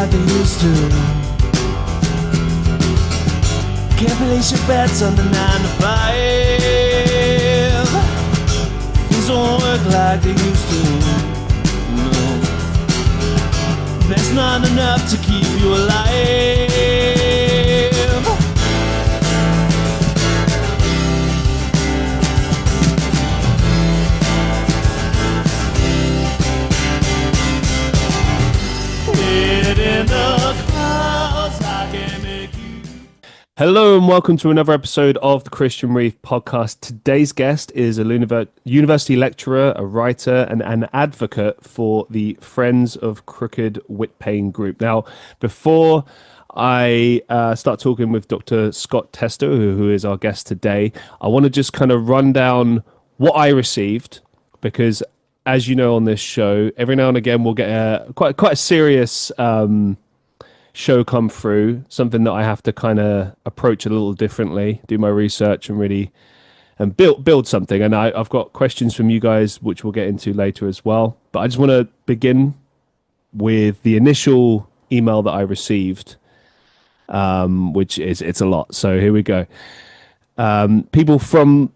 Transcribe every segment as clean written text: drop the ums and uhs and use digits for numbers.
like they used to. Can't place your bets on the 9 to 5. Things don't work like they used to. No, there's not enough to keep you alive. In the clouds, I can make you. Hello and welcome to another episode of the Christian Reeve podcast. Today's guest is a university lecturer, a writer, and an advocate for the Friends of Crooked Whitpain group. Now, before I start talking with Dr. Scott Testa, who is our guest today, I want to just kind of run down what I received, because as you know on this show, every now and again we'll get quite a serious show come through, something that I have to kind of approach a little differently, do my research and really build something. And I've got questions from you guys, which we'll get into later as well. But I just want to begin with the initial email that I received, which is, it's a lot. So here we go. People from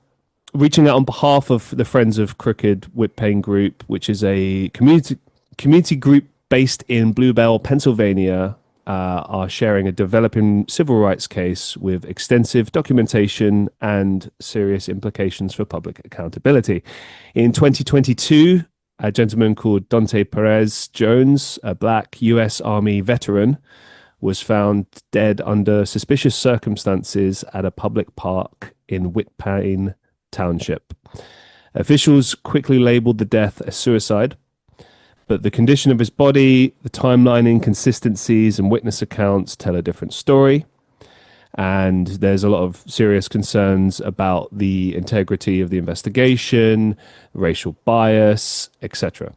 reaching out on behalf of the Friends of Crooked Whitpain group, which is a community group based in Bluebell, Pennsylvania, are sharing a developing civil rights case with extensive documentation and serious implications for public accountability. In 2022, a gentleman called Donte Perez Jones, a black U.S. Army veteran, was found dead under suspicious circumstances at a public park in Whitpain Township. Officials quickly labeled the death a suicide, but the condition of his body, the timeline inconsistencies, and witness accounts tell a different story. And there's a lot of serious concerns about the integrity of the investigation, racial bias, etc.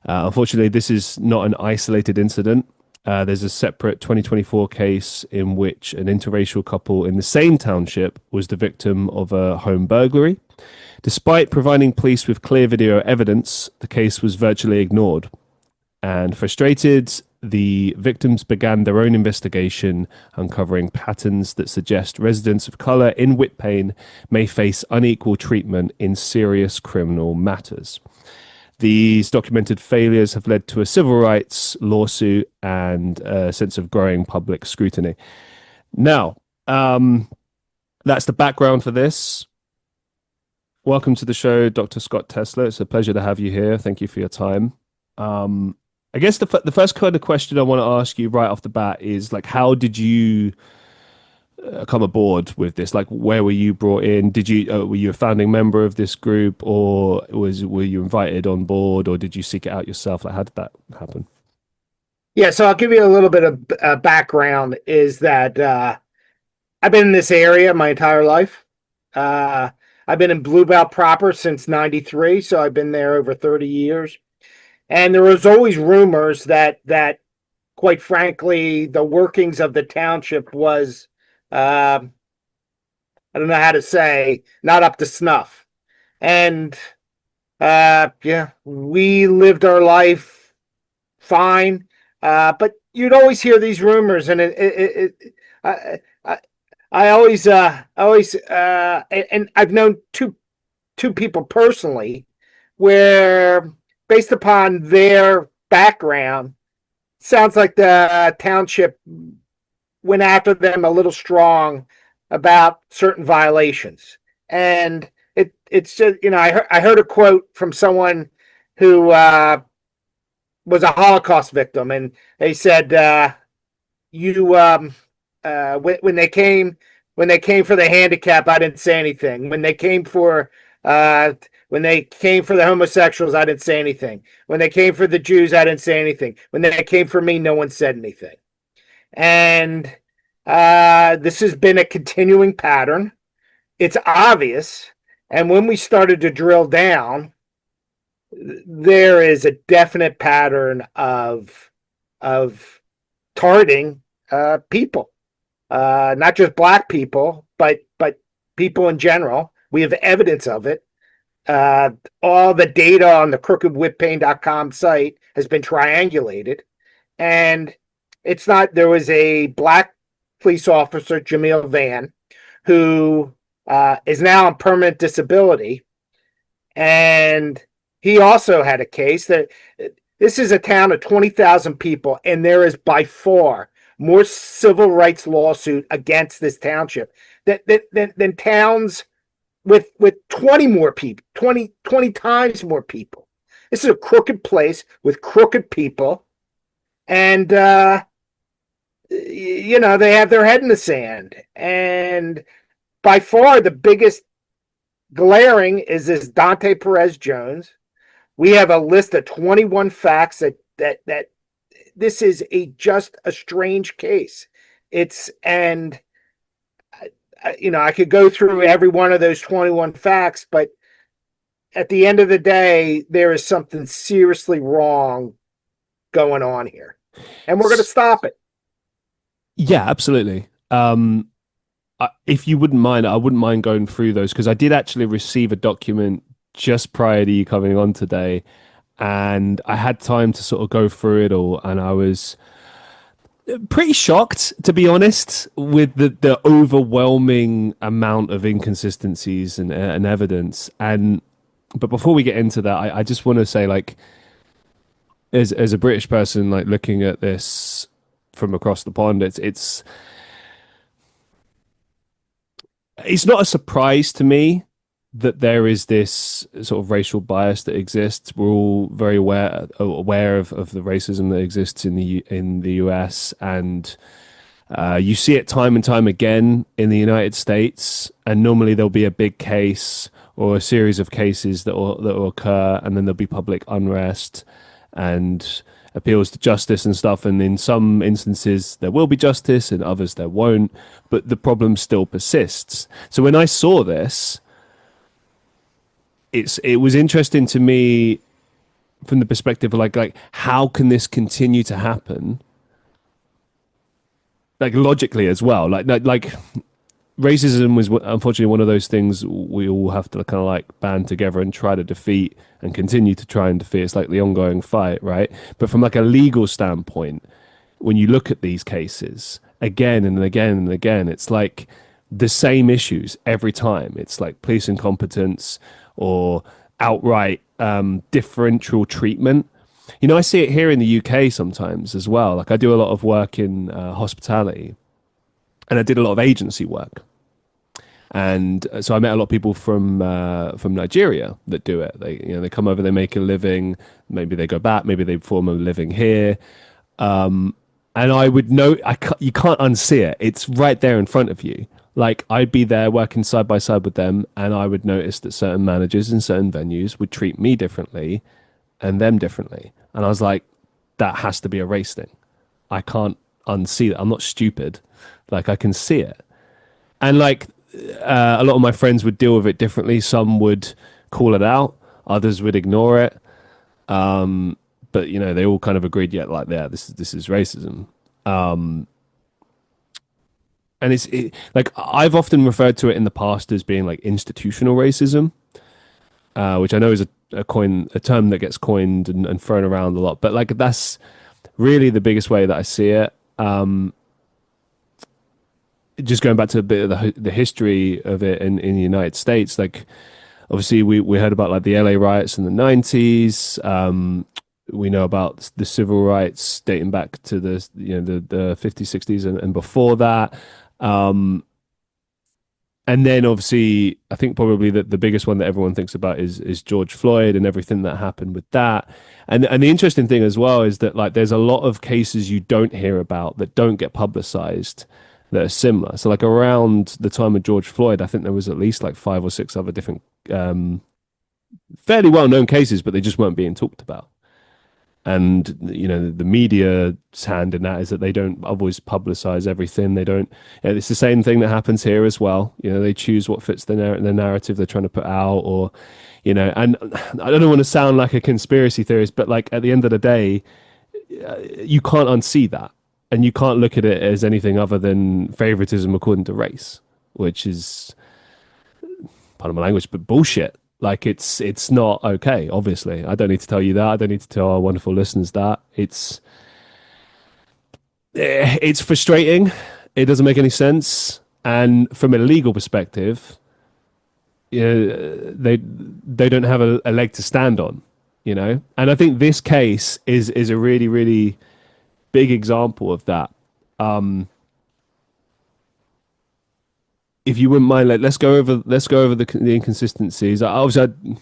Unfortunately, this is not an isolated incident. There's a separate 2024 case in which an interracial couple in the same township was the victim of a home burglary. Despite providing police with clear video evidence, the case was virtually ignored. And frustrated, the victims began their own investigation, uncovering patterns that suggest residents of color in Whitpain may face unequal treatment in serious criminal matters. These documented failures have led to a civil rights lawsuit and a sense of growing public scrutiny. Now, that's the background for this. Welcome to the show, Dr. Scott Testa. It's a pleasure to have you here. Thank you for your time. I guess the first kind of question I want to ask you right off the bat is, like, how did you come aboard with this? Like, where were you brought in? Did you were you a founding member of this group, or were you invited on board, or did you seek it out yourself? Like, how did that happen? Yeah, so I'll give you a little bit of background. Is that I've been in this area my entire life. I've been in Bluebell proper since '93, so I've been there over 30 years. And there was always rumors that quite frankly, the workings of the township was, I don't know how to say, not up to snuff. And yeah, we lived our life fine, but you'd always hear these rumors, and I always, and I've known two people personally where, based upon their background, sounds like the township went after them a little strong about certain violations. And it's just, you know, I heard a quote from someone who was a Holocaust victim, and they said, when they came for the handicap, I didn't say anything. When they came for the homosexuals, I didn't say anything. When they came for the Jews, I didn't say anything. When they came for me, no one said anything. And this has been a continuing pattern. It's obvious. And when we started to drill down, there is a definite pattern of targeting people, not just black people, but people in general. We have evidence of it. All the data on the crookedwhitpain.com site has been triangulated, and It's not. There was a black police officer, Jamil Van, who is now on permanent disability, and he also had a case that this is a town of 20,000 people, and there is by far more civil rights lawsuit against this township than towns with 20 more people, 20 times more people. This is a crooked place with crooked people, and they have their head in the sand. And by far the biggest glaring is this Donte Perez Jones. We have a list of 21 facts that this is just a strange case. It's and I could go through every one of those 21 facts, but at the end of the day, there is something seriously wrong going on here, and we're going to stop it. Yeah, absolutely. If you wouldn't mind, I wouldn't mind going through those because I did actually receive a document just prior to you coming on today, and I had time to sort of go through it all, and I was pretty shocked, to be honest, with the overwhelming amount of inconsistencies and evidence. And but before we get into that, I just want to say, like, as a British person, like looking at this from across the pond, it's not a surprise to me that there is this sort of racial bias that exists. We're all very aware of the racism that exists in the US, and you see it time and time again in the United States. And normally there'll be a big case or a series of cases that will occur, and then there'll be public unrest and appeals to justice and stuff. And in some instances there will be justice, in others there won't. But the problem still persists. So when I saw this, it was interesting to me from the perspective of like how can this continue to happen, like logically as well, like racism was unfortunately one of those things we all have to kind of like band together and try to defeat and continue to try and defeat. It's like the ongoing fight, right? But from like a legal standpoint, when you look at these cases again and again and again, it's like the same issues every time. It's like police incompetence or outright differential treatment. I see it here in the UK sometimes as well. Like I do a lot of work in hospitality, and I did a lot of agency work. And so I met a lot of people from Nigeria that do it. They come over, they make a living, maybe they go back, maybe they form a living here. And I would know, you can't unsee it. It's right there in front of you. Like I'd be there working side by side with them, and I would notice that certain managers in certain venues would treat me differently and them differently. And I was like, that has to be a race thing. I can't unsee that. I'm not stupid. Like I can see it. And like a lot of my friends would deal with it differently. Some would call it out, others would ignore it. But they all kind of agreed, yeah, like, yeah, this is racism. And like I've often referred to it in the past as being like institutional racism, which I know is a term that gets coined and thrown around a lot. But like that's really the biggest way that I see it. Just going back to a bit of the history of it in the United States, like obviously we heard about like the LA riots in the 90s. We know about the civil rights dating back to the 50s, 60s and before that. And then obviously I think probably the biggest one that everyone thinks about is George Floyd and everything that happened with that. And the interesting thing as well is that like there's a lot of cases you don't hear about that don't get publicized that are similar. So like around the time of George Floyd, I think there was at least like 5 or 6 other different fairly well-known cases, but they just weren't being talked about. And the media's hand in that is that they don't always publicize everything. They don't. It's the same thing that happens here as well. They choose what fits the narrative they're trying to put out, or and I don't want to sound like a conspiracy theorist, but like at the end of the day, you can't unsee that, and you can't look at it as anything other than favoritism according to race, which is, pardon my language, but bullshit. Like it's not okay. Obviously, I don't need to tell you that. I don't need to tell our wonderful listeners that. It's frustrating. It doesn't make any sense. And from a legal perspective, they don't have a leg to stand on, you know. And I think this case is a really really big example of that. If you wouldn't mind, like let's go over the inconsistencies. Obviously,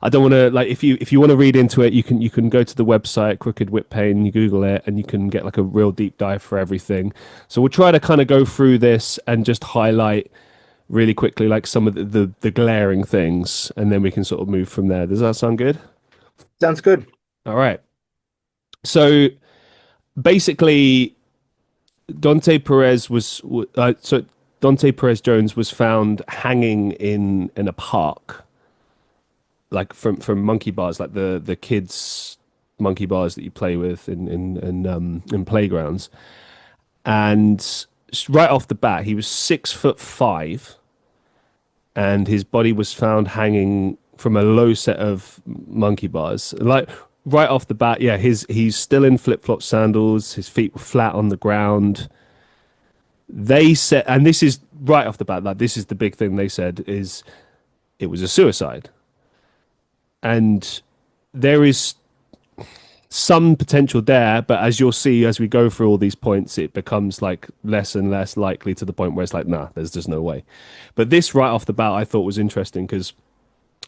I don't want to like if you want to read into it, you can go to the website Crooked Whitpain, you Google it, and you can get like a real deep dive for everything. So we'll try to kind of go through this and just highlight really quickly like some of the glaring things, and then we can sort of move from there. Does that sound good? Sounds good. All right. So basically, Donte Perez was so Donte Perez Jones was found hanging in a park, like from monkey bars, like the kids monkey bars that you play with in playgrounds. And right off the bat, he was 6'5", and his body was found hanging from a low set of monkey bars. Like right off the bat, yeah, he's still in flip flop sandals. His feet were flat on the ground. They said, and this is right off the bat, like this is the big thing they said is it was a suicide, and there is some potential there, but as you'll see as we go through all these points, it becomes like less and less likely to the point where it's like, nah, there's just no way. But this right off the bat, I thought was interesting because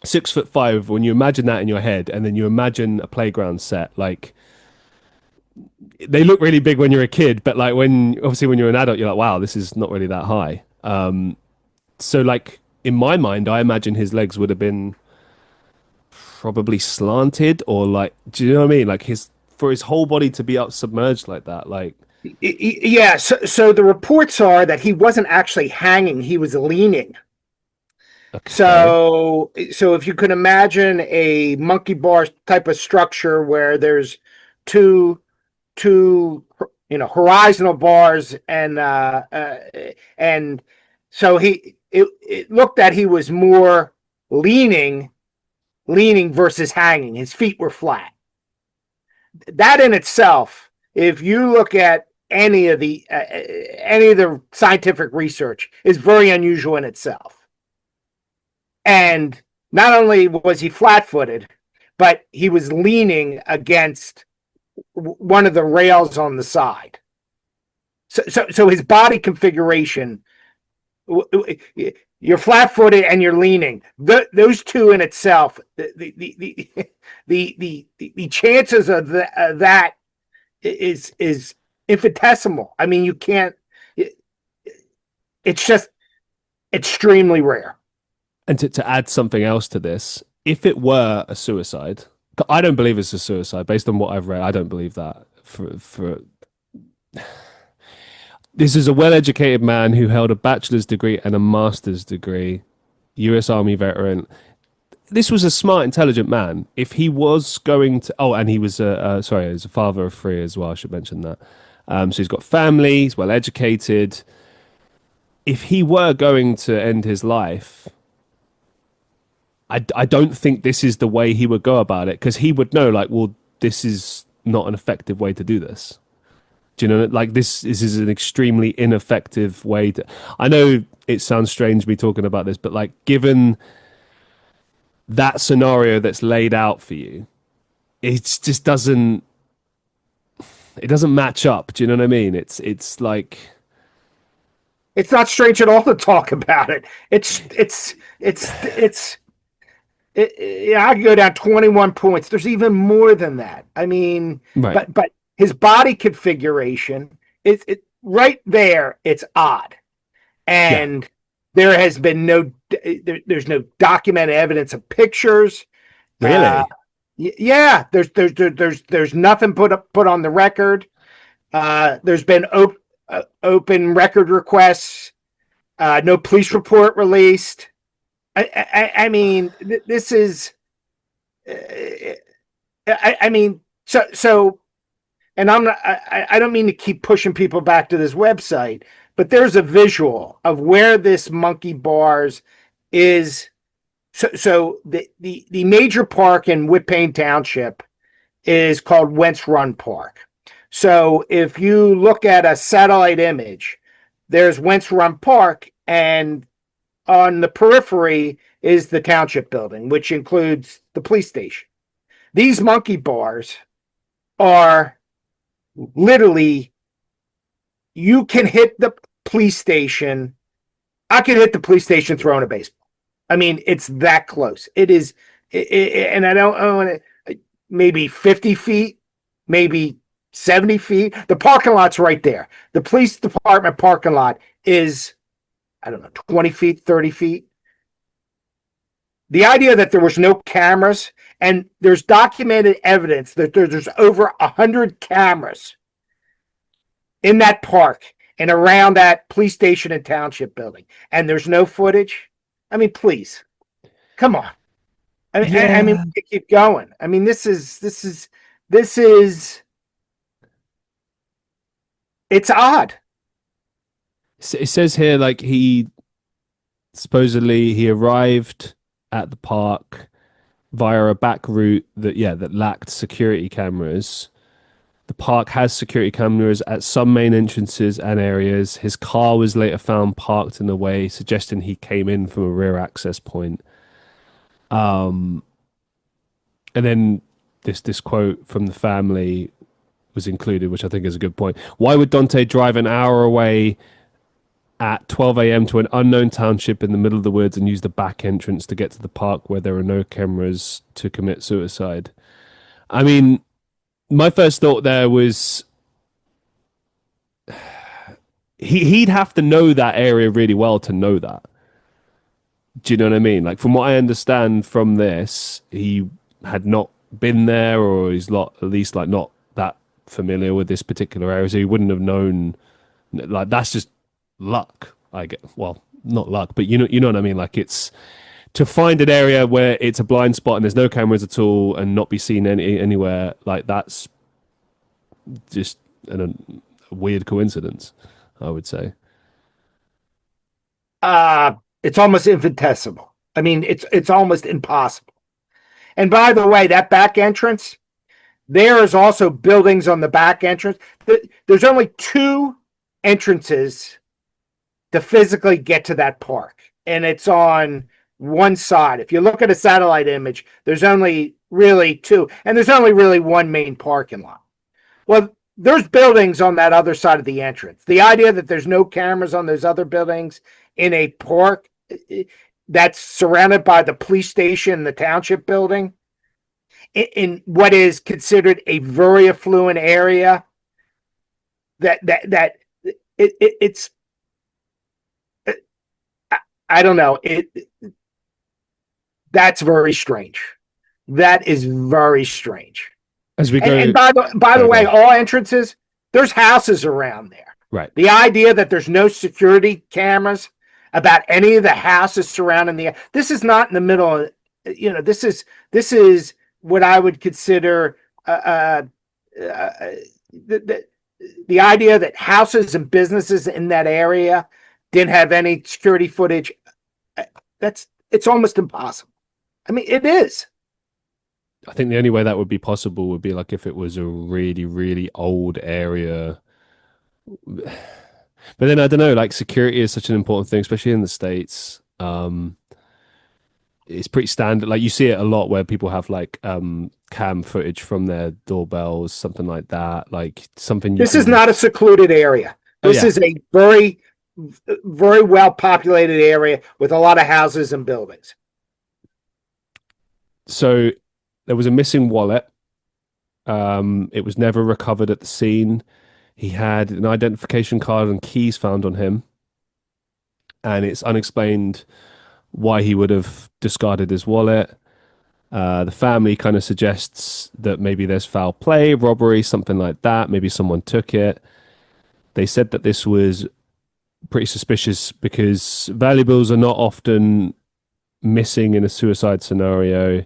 6'5", when you imagine that in your head, and then you imagine a playground set, like they look really big when you're a kid, but like when you're an adult, you're like, wow, this is not really that high. So like in my mind, I imagine his legs would have been probably slanted or like, do you know what I mean? Like for his whole body to be up submerged like that, like Yeah, so the reports are that he wasn't actually hanging, he was leaning. okay, So if you could imagine a monkey bar type of structure where there's two two horizontal bars and so it looked that he was more leaning versus hanging. His feet were flat. That in itself, if you look at any of the scientific research, is very unusual in itself. And not only was he flat-footed, but he was leaning against one of the rails on the side. So his body configuration, you're flat-footed and you're leaning. Those two in itself, the chances of that is infinitesimal. I mean, you can't. It's just extremely rare. and to add something else to this, if it were a suicide, I don't believe it's a suicide based on what I've read. I don't believe that. For this is a well-educated man who held a bachelor's degree and a master's degree, U.S. Army veteran. This was a smart, intelligent man. If he was going to, oh, and he was sorry, he's a father of three as well. I should mention that. So he's got family. He's well educated. If he were going to end his life, I don't think this is the way he would go about it because he would know, like, well, this is not an effective way to do this. Do you know, like this is an extremely ineffective way to. I know it sounds strange me talking about this, but like, given that scenario that's laid out for you, it just doesn't match up. Do you know what I mean? It's like It's not strange at all to talk about it. It's yeah, I could go down 21 points. There's even more than that. I mean, right. but his body configuration, it right there, it's odd. Yeah. And there has been there's no documented evidence of pictures. Uh, Really? yeah, there's nothing put on the record. There's been open record requests. No police report released. I mean, this is. I mean, so, and I'm not. I don't mean to keep pushing people back to this website, but there's a visual of where this monkey bars is. So the major park in Whitpain Township is called Wentz Run Park. So if you look at a satellite image, there's Wentz Run Park, and on the periphery is the township building, which includes the police station. These monkey bars are literally, you can hit the police station. I could hit the police station throwing a baseball. I mean, it's that close. It is, and I don't own it, maybe 50 feet, maybe 70 feet. The parking lot's right there. The police department parking lot is, I don't know, 20 feet, 30 feet. The idea that there was no cameras, and there's documented evidence that there's over 100 cameras in that park and around that police station and township building, and there's no footage. I mean, please, come on. I mean, we could keep going. I mean, this is it's odd. It says here like he supposedly he arrived at the park via a back route that lacked security cameras. The park has security cameras at some main entrances and areas. His car was later found parked in the way, suggesting he came in from a rear access point. And then this quote from the family was included, which I think is a good point. Why would Donte drive an hour away at 12 a.m. to an unknown township in the middle of the woods and use the back entrance to get to the park where there are no cameras to commit suicide? I mean, my first thought there was he'd have to know that area really well to know that. Do you know what I mean? Like, from what I understand from this, he had not been there, or he's not, at least like not that familiar with this particular area, so he wouldn't have known. Like, that's just luck. I get, well, not luck, but you know what I mean. Like, it's to find an area where it's a blind spot and there's no cameras at all and not be seen anywhere. Like, that's just a weird coincidence, I would say. It's almost infinitesimal. I mean, it's almost impossible. And by the way, that back entrance, there is also buildings on the back entrance. There's only two entrances to physically get to that park, and it's on one side. If you look at a satellite image, there's only really two, and there's only really one main parking lot. Well, there's buildings on that other side of the entrance. The idea that there's no cameras on those other buildings in a park that's surrounded by the police station, the township building, in what is considered a very affluent area, it's I don't know, that's very strange. That is very strange. As we go, and by the way, all entrances, there's houses around there. Right. The idea that there's no security cameras about any of the houses surrounding this is not in the middle of, this is what I would consider the idea that houses and businesses in that area didn't have any security footage. It's almost impossible. I mean, it is. I think the only way that would be possible would be like if it was a really, really old area. But then I don't know, like, security is such an important thing, especially in the States. It's pretty standard. Like, you see it a lot where people have like cam footage from their doorbells, something like that. Like, something This is not a secluded area. This is a very, very well populated area with a lot of houses and buildings. So there was a missing wallet. It was never recovered at the scene. He had an identification card and keys found on him, and it's unexplained why he would have discarded his wallet. The family kind of suggests that maybe there's foul play, robbery, something like that. Maybe someone took it. They said that this was pretty suspicious because valuables are not often missing in a suicide scenario.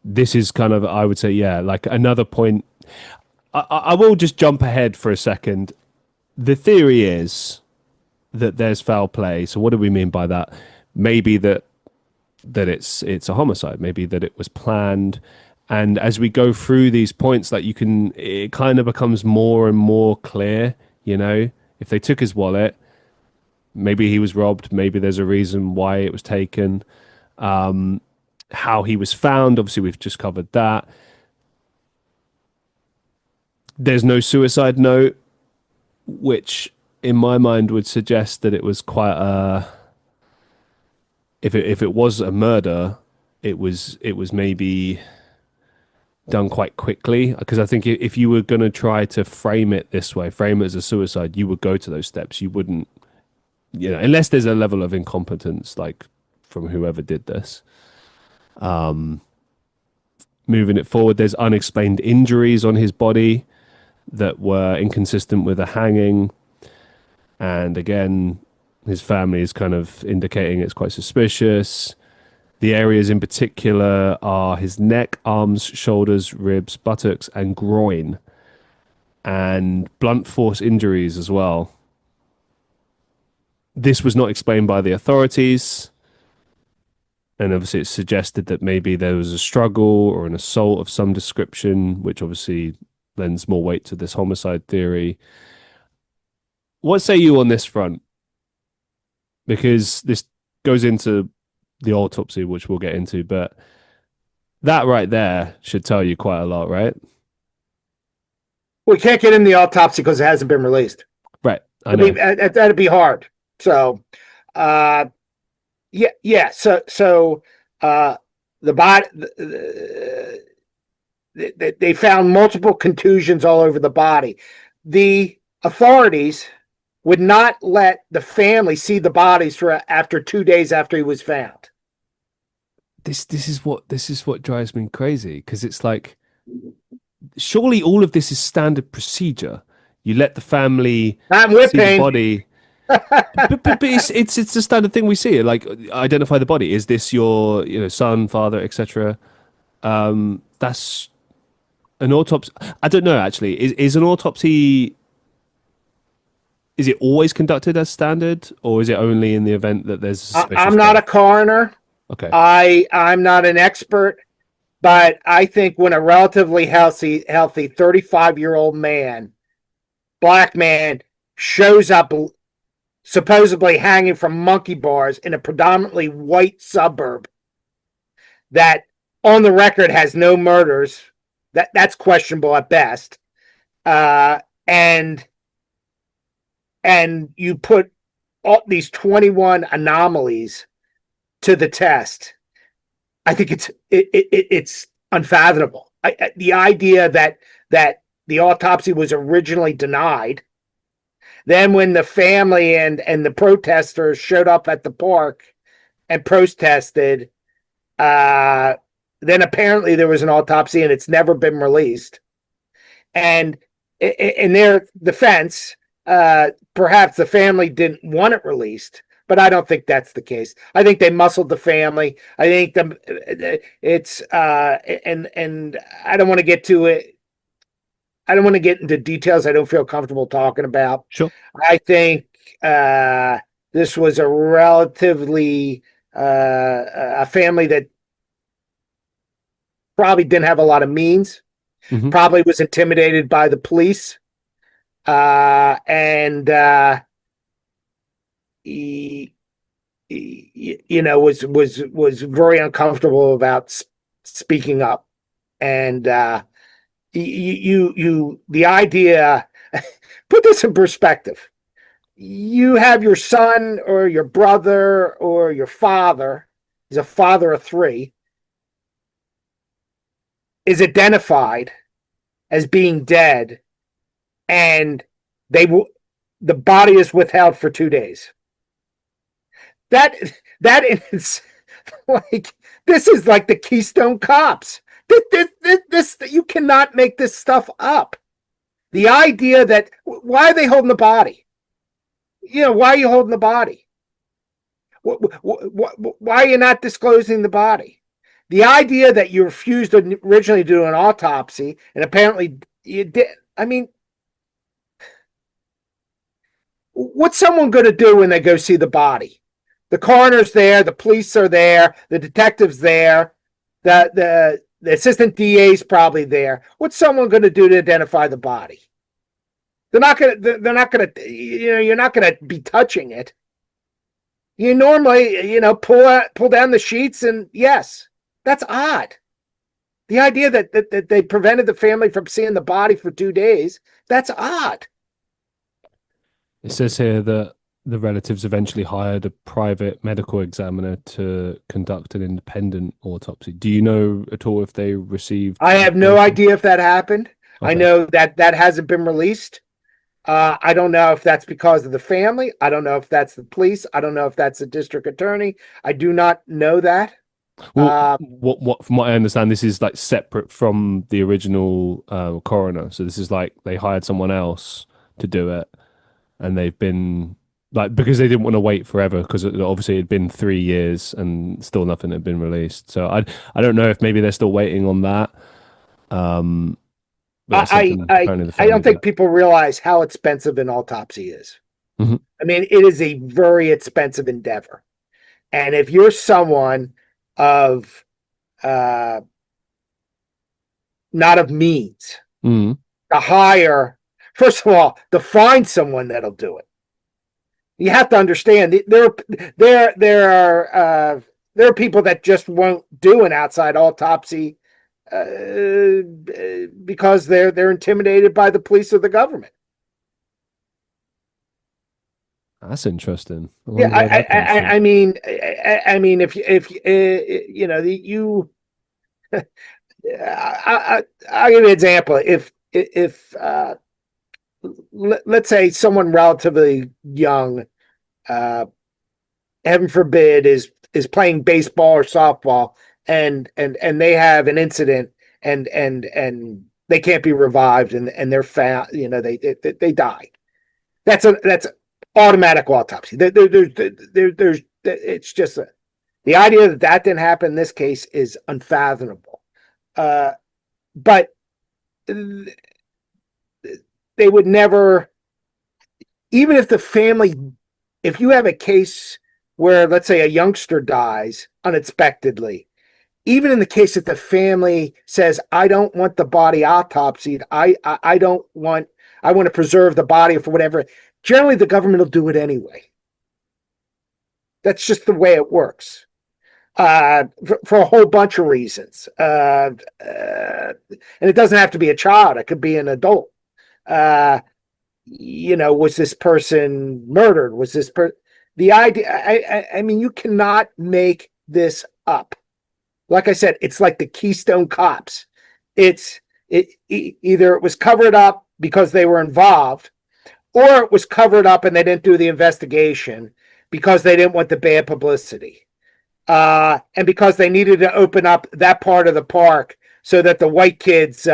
This is kind of, I would say, like another point. I will just jump ahead for a second. The theory is that there's foul play. So what do we mean by that? Maybe that it's a homicide. Maybe that it was planned, And as we go through these points, like it kind of becomes more and more clear, if they took his wallet, maybe he was robbed, maybe there's a reason why it was taken. How he was found, obviously we've just covered that. There's no suicide note, which in my mind would suggest that it was quite a, if it was a murder, it was maybe done quite quickly, because I think if you were going to try to frame it this way, frame it as a suicide, you would go to those steps. You wouldn't, unless there's a level of incompetence like from whoever did this. Moving it forward, there's unexplained injuries on his body that were inconsistent with a hanging, and again, his family is kind of indicating it's quite suspicious. The areas in particular are his neck, arms, shoulders, ribs, buttocks, and groin, and blunt force injuries as well. This was not explained by the authorities, and obviously it suggested that maybe there was a struggle or an assault of some description, which obviously lends more weight to this homicide theory. What say you on this front? Because this goes into the autopsy, which we'll get into, but that right there should tell you quite a lot, right? We can't get in the autopsy because it hasn't been released. Right. I know. That'd be hard. So, yeah. So, the body, they found multiple contusions all over the body. The authorities would not let the family see the bodies after 2 days after he was found. This is what drives me crazy, because it's like, surely all of this is standard procedure. You let the family see the body. but it's the standard thing we see. Like, identify the body. Is this your son, father, etc.? That's an autopsy. I don't know actually. Is an autopsy? Is it always conducted as standard, or is it only in the event that there's a suspicious I'm not a coroner. Okay. I'm not an expert, but I think when a relatively healthy 35-year-old man, black man, shows up supposedly hanging from monkey bars in a predominantly white suburb that on the record has no murders, that's questionable at best. And you put all these 21 anomalies to the test. I think it's unfathomable. The idea that the autopsy was originally denied, then when the family and the protesters showed up at the park and protested, then apparently there was an autopsy and it's never been released. And in their defense, perhaps the family didn't want it released, but I don't think that's the case. I think they muscled the family. I think it's and I don't want to get to it. I don't want to get into details I don't feel comfortable talking about. Sure. I think this was a relatively a family that probably didn't have a lot of means, probably was intimidated by the police, and he was very uncomfortable about speaking up, and the idea, put this in perspective. You have your son or your brother or your father, he's a father of three, is identified as being dead, and the body is withheld for 2 days. That is like, this is like the Keystone Cops. This you cannot make this stuff up. The idea that, why are they holding the body? Why are you holding the body? Why are you not disclosing the body? The idea that you refused originally to do an autopsy, and apparently you did. I mean, what's someone going to do when they go see the body? The coroner's there, the police are there, the detective's there, the The assistant DA's probably there. What's someone going to do to identify the body? They're not going to. They're not going to. You're not going to be touching it. You normally, pull down the sheets, and yes, that's odd. The idea that they prevented the family from seeing the body for 2 days, that's odd. It says here that the relatives eventually hired a private medical examiner to conduct an independent autopsy. Do you know at all if they received I have no information? idea if that happened. I Okay. know that hasn't been released. I don't know if that's because of the family. I don't know if that's the police. I don't know if that's the district attorney. I do not know that. Well, Uh, what from what I understand, this is like separate from the original coroner. So this is like they hired someone else to do it, and they've been like because they didn't want to wait forever because obviously it had been 3 years and still nothing had been released. So I don't know if maybe they're still waiting on that. Um, but that's I, something I apparently the I family don't did. think people realize how expensive an autopsy is. Mhm. I mean, it is a very expensive endeavor. And if you're someone of uh, not of means, Mhm. to hire, first of all, to find someone that'll do it, you have to understand there are people that just won't do an outside autopsy because they're intimidated by the police or the government. That's interesting. I Yeah, wonder where that comes from. I mean, if you, I'll give you an example. If let's say someone relatively young, uh, heaven forbid, is playing baseball or softball, and they have an incident, and they can't be revived, and they're found, they die. That's automatic autopsy. There's it's just the idea that didn't happen in this case is unfathomable. But they would never, even if the family, if you have a case where, let's say, a youngster dies unexpectedly, even in the case that the family says, I don't want the body autopsied, I don't want, I want to preserve the body for whatever, generally the government will do it anyway. That's just the way it works. For a whole bunch of reasons. And it doesn't have to be a child, it could be an adult. Uh, was this person murdered? Was this the idea? I mean, you cannot make this up. Like I said, it's like the Keystone Cops. It's either it was covered up because they were involved, or it was covered up and they didn't do the investigation because they didn't want the bad publicity, and because they needed to open up that part of the park so that the white kids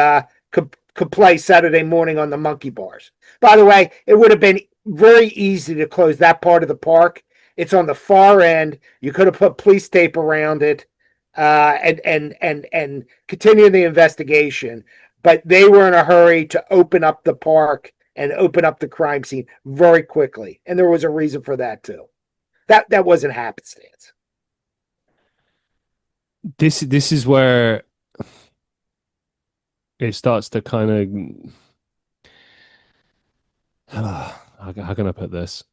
could play Saturday morning on the monkey bars. By the way, it would have been very easy to close that part of the park. It's on the far end. You could have put police tape around it, and continue the investigation. But they were in a hurry to open up the park and open up the crime scene very quickly, and there was a reason for that too. That wasn't happenstance. This is where it starts to kind of how can I put this?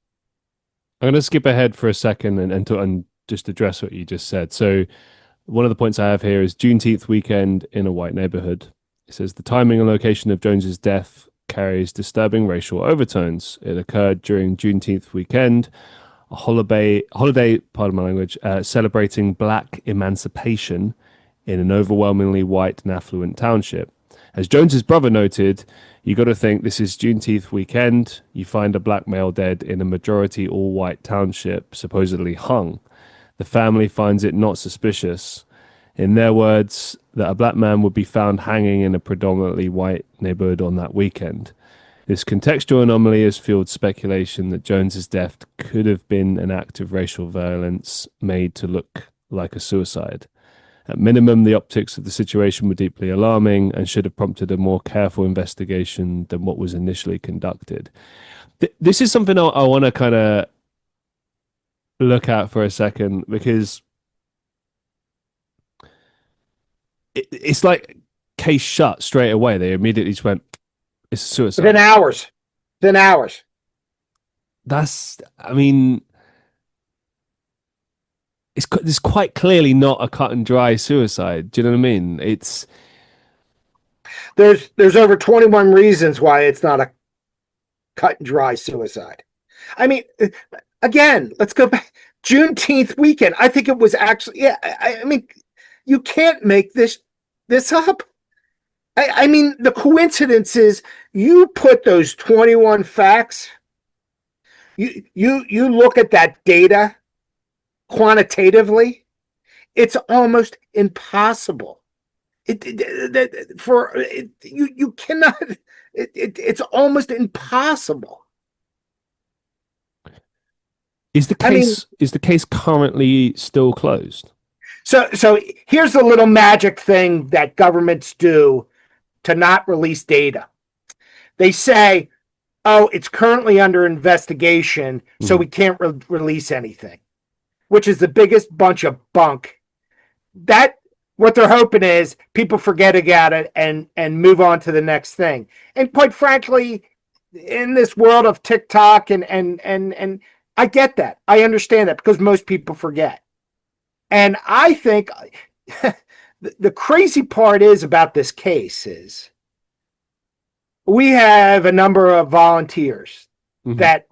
I'm going to skip ahead for a second and just address what you just said. So one of the points I have here is Juneteenth weekend in a white neighborhood. It says the timing and location of Jones's death carries disturbing racial overtones. It occurred during Juneteenth weekend, a holiday, pardon my language, celebrating black emancipation in an overwhelmingly white and affluent township. As Jones's brother noted, you got to think this is Juneteenth weekend. You find a black male dead in a majority all white township, supposedly hung. The family finds it not suspicious. In their words, that a black man would be found hanging in a predominantly white neighborhood on that weekend. This contextual anomaly has fueled speculation that Jones's death could have been an act of racial violence made to look like a suicide. At minimum, the optics of the situation were deeply alarming and should have prompted a more careful investigation than what was initially conducted. This is something I want to kind of look at for a second because it's like case shut straight away. They immediately just went, it's a suicide. Within hours. Within hours. I mean, it's quite clearly not a cut and dry suicide. Do you know what I mean? There's over 21 reasons why it's not a cut and dry suicide. I mean, again, let's go back. Juneteenth weekend. I think it was actually, yeah. I mean, you can't make this up. I mean, the coincidence is you put those 21 facts. You look at that data quantitatively. It's almost impossible. You cannot. It's almost impossible. Is the case currently still closed? So here's the little magic thing that governments do to not release data. They say, "Oh, it's currently under investigation, so we can't release anything," which is the biggest bunch of bunk. That what they're hoping is people forget about it and move on to the next thing. And quite frankly, in this world of TikTok and I get that. I understand that because most people forget. And I think the crazy part is about this case is we have a number of volunteers that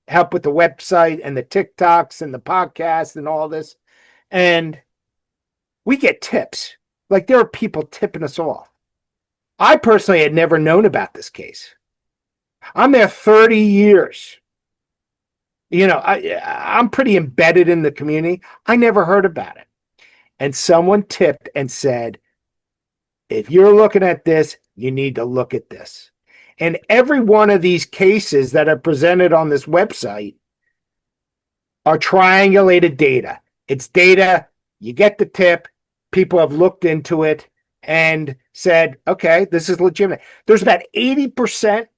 help with the website and the TikToks and the podcasts and all this. And we get tips. Like there are people tipping us off. I personally had never known about this case. I'm there 30 years. You know, I'm pretty embedded in the community. I never heard about it. And someone tipped and said, if you're looking at this, you need to look at this. And every one of these cases that are presented on this website are triangulated data. It's data, you get the tip, people have looked into it and said, okay, this is legitimate. There's about 80%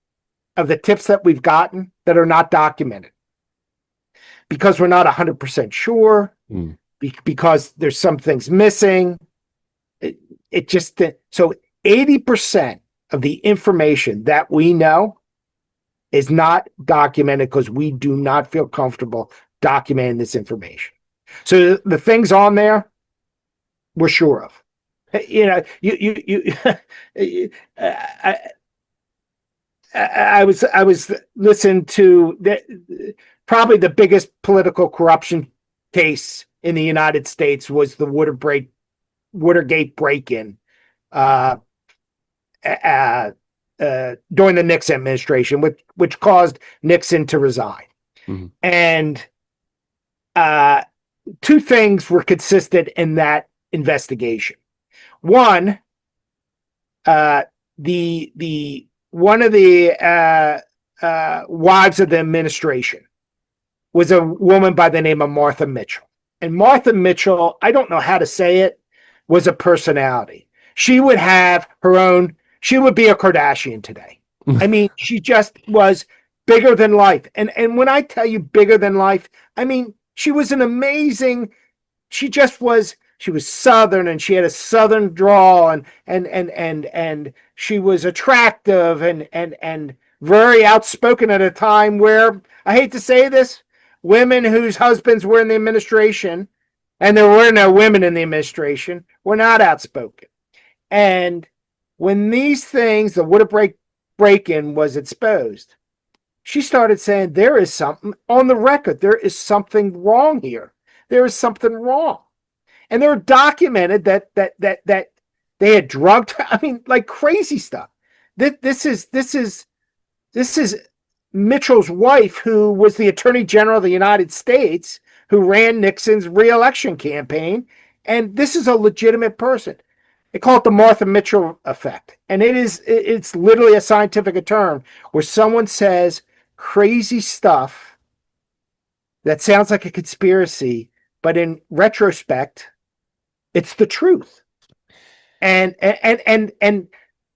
of the tips that we've gotten that are not documented because we're not 100% sure, because there's some things missing. It just, so 80% of the information that we know is not documented because we do not feel comfortable documenting this information. So the things on there, we're sure of. You know, I was listening to probably the biggest political corruption case in the United States was the Watergate break-in during the Nixon administration, which caused Nixon to resign. And two things were consistent in that investigation. One, the one of the wives of the administration was a woman by the name of Martha Mitchell. And Martha Mitchell, I don't know how to say it, was a personality. She would have her own, she would be a Kardashian today. I mean, she just was bigger than life. And when I tell you bigger than life, I mean, she was an amazing, she was Southern and she had a Southern drawl and she was attractive and very outspoken at a time where, I hate to say this, women whose husbands were in the administration, and there were no women in the administration, were not outspoken. And when these things, the Watergate break-in was exposed, she started saying, there is something on the record. There is something wrong here. There is something wrong. And they were documented that they had drugged her. I mean, like crazy stuff. This is Mitchell's wife, who was the Attorney General of the United States, who ran Nixon's re-election campaign. And this is a legitimate person. They call it the Martha Mitchell effect. And it's literally a scientific term where someone says crazy stuff that sounds like a conspiracy, but in retrospect, it's the truth. And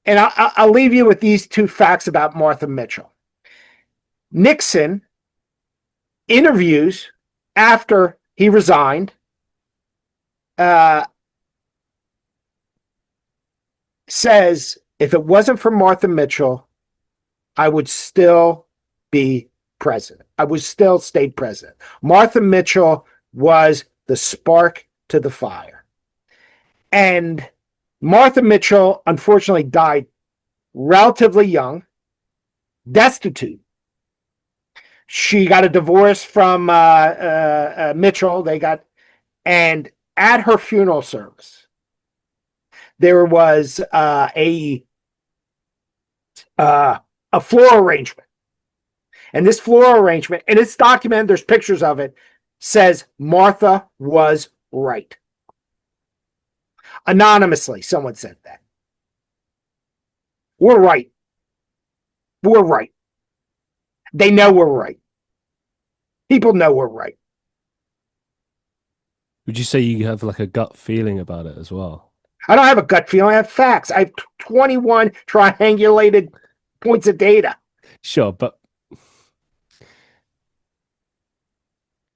I'll leave you with these two facts about Martha Mitchell. Nixon interviews after he resigned says, if it wasn't for Martha Mitchell, I would still be president. I would still state president. Martha Mitchell was the spark to the fire. And Martha Mitchell, unfortunately, died relatively young, destitute. She got a divorce from Mitchell. And at her funeral service, there was a floor arrangement. And this floor arrangement, and it's documented, there's pictures of it, says Martha was right. Anonymously, someone said that. We're right. We're right. They know we're right. People know we're right. Would you say you have like a gut feeling about it as well? I don't have a gut feeling. I have facts. I have 21 triangulated points of data. Sure, but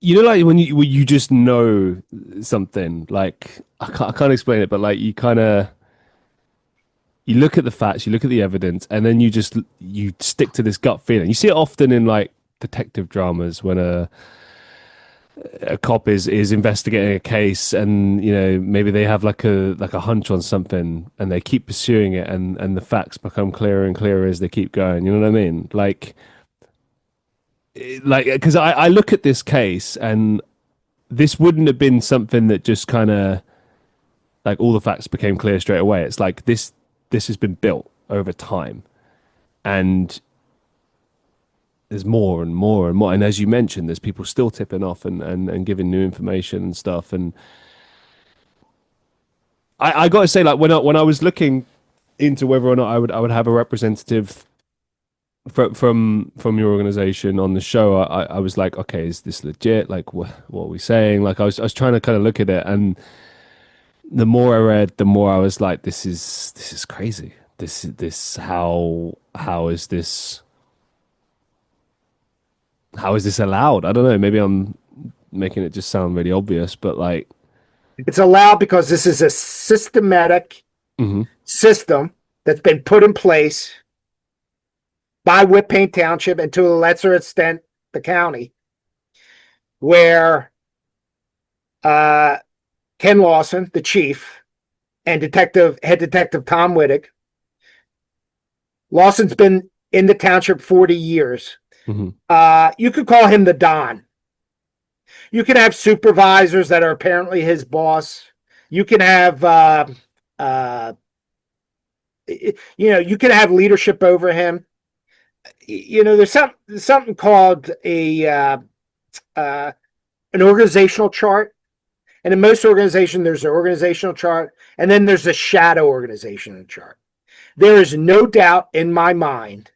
you know, like when you just know something, like I can't explain it, but like you kind of you look at the facts, you look at the evidence, and then you stick to this gut feeling. You see it often in like detective dramas when a cop is investigating a case, and you know maybe they have like a hunch on something, and they keep pursuing it, and the facts become clearer and clearer as they keep going. You know what I mean? Like because I look at this case, and this wouldn't have been something that just kind of like all the facts became clear straight away. It's like this has been built over time, and there's more and more and more. And as you mentioned, there's people still tipping off and giving new information and stuff. And I got to say, like when I was looking into whether or not I would have a representative from your organization on the show, I was like, okay, is this legit? Like, what are we saying? Like, I was trying to kind of look at it, and the more I read, the more I was like, this is crazy. This how is this allowed? I don't know. Maybe I'm making it just sound really obvious, but like, It's allowed because this is a systematic system that's been put in place by Whitpain Township and to a lesser extent the county, where Ken Lawson, the chief, and head detective Tom Wittig. Lawson's been in the township 40 years. You could call him the Don. You can have supervisors that are apparently his boss. You can have, you can have leadership over him. You know, there's something called an organizational chart. And in most organizations, there's an organizational chart, and then there's a shadow organizational chart. There is no doubt in my mind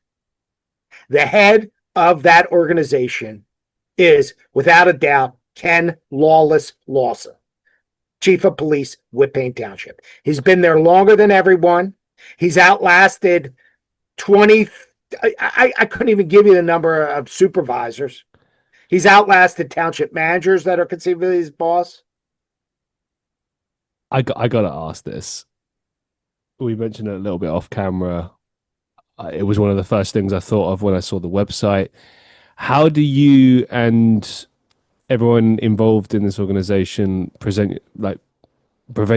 the head of that organization is, without a doubt, Ken Lawless Lawson, chief of police, Whitpain Township. He's been there longer than everyone. He's outlasted 20. I couldn't even give you the number of supervisors. He's outlasted township managers that are conceivably his boss. I gotta ask this. We mentioned it a little bit off camera. It was one of the first things I thought of when I saw the website. How do you and everyone involved in this organization prevent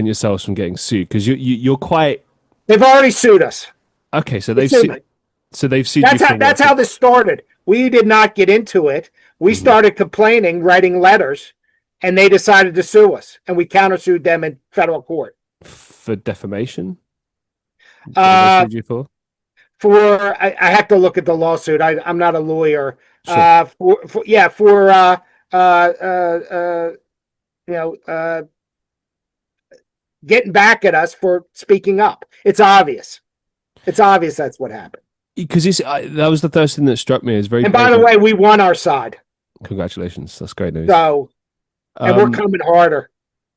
yourselves from getting sued? Because you're quite. They've already sued us. Okay, so they've sued you. That's how this started. We did not get into it. We started complaining, writing letters, and they decided to sue us, and we countersued them in federal court for defamation. What they sued you for? I have to look at the lawsuit. I'm not a lawyer. Sure. Getting back at us for speaking up. It's obvious. It's obvious that's what happened. Because that was the first thing that struck me as very. And by the way, we won our side. Congratulations. That's great news. So, and we're coming harder.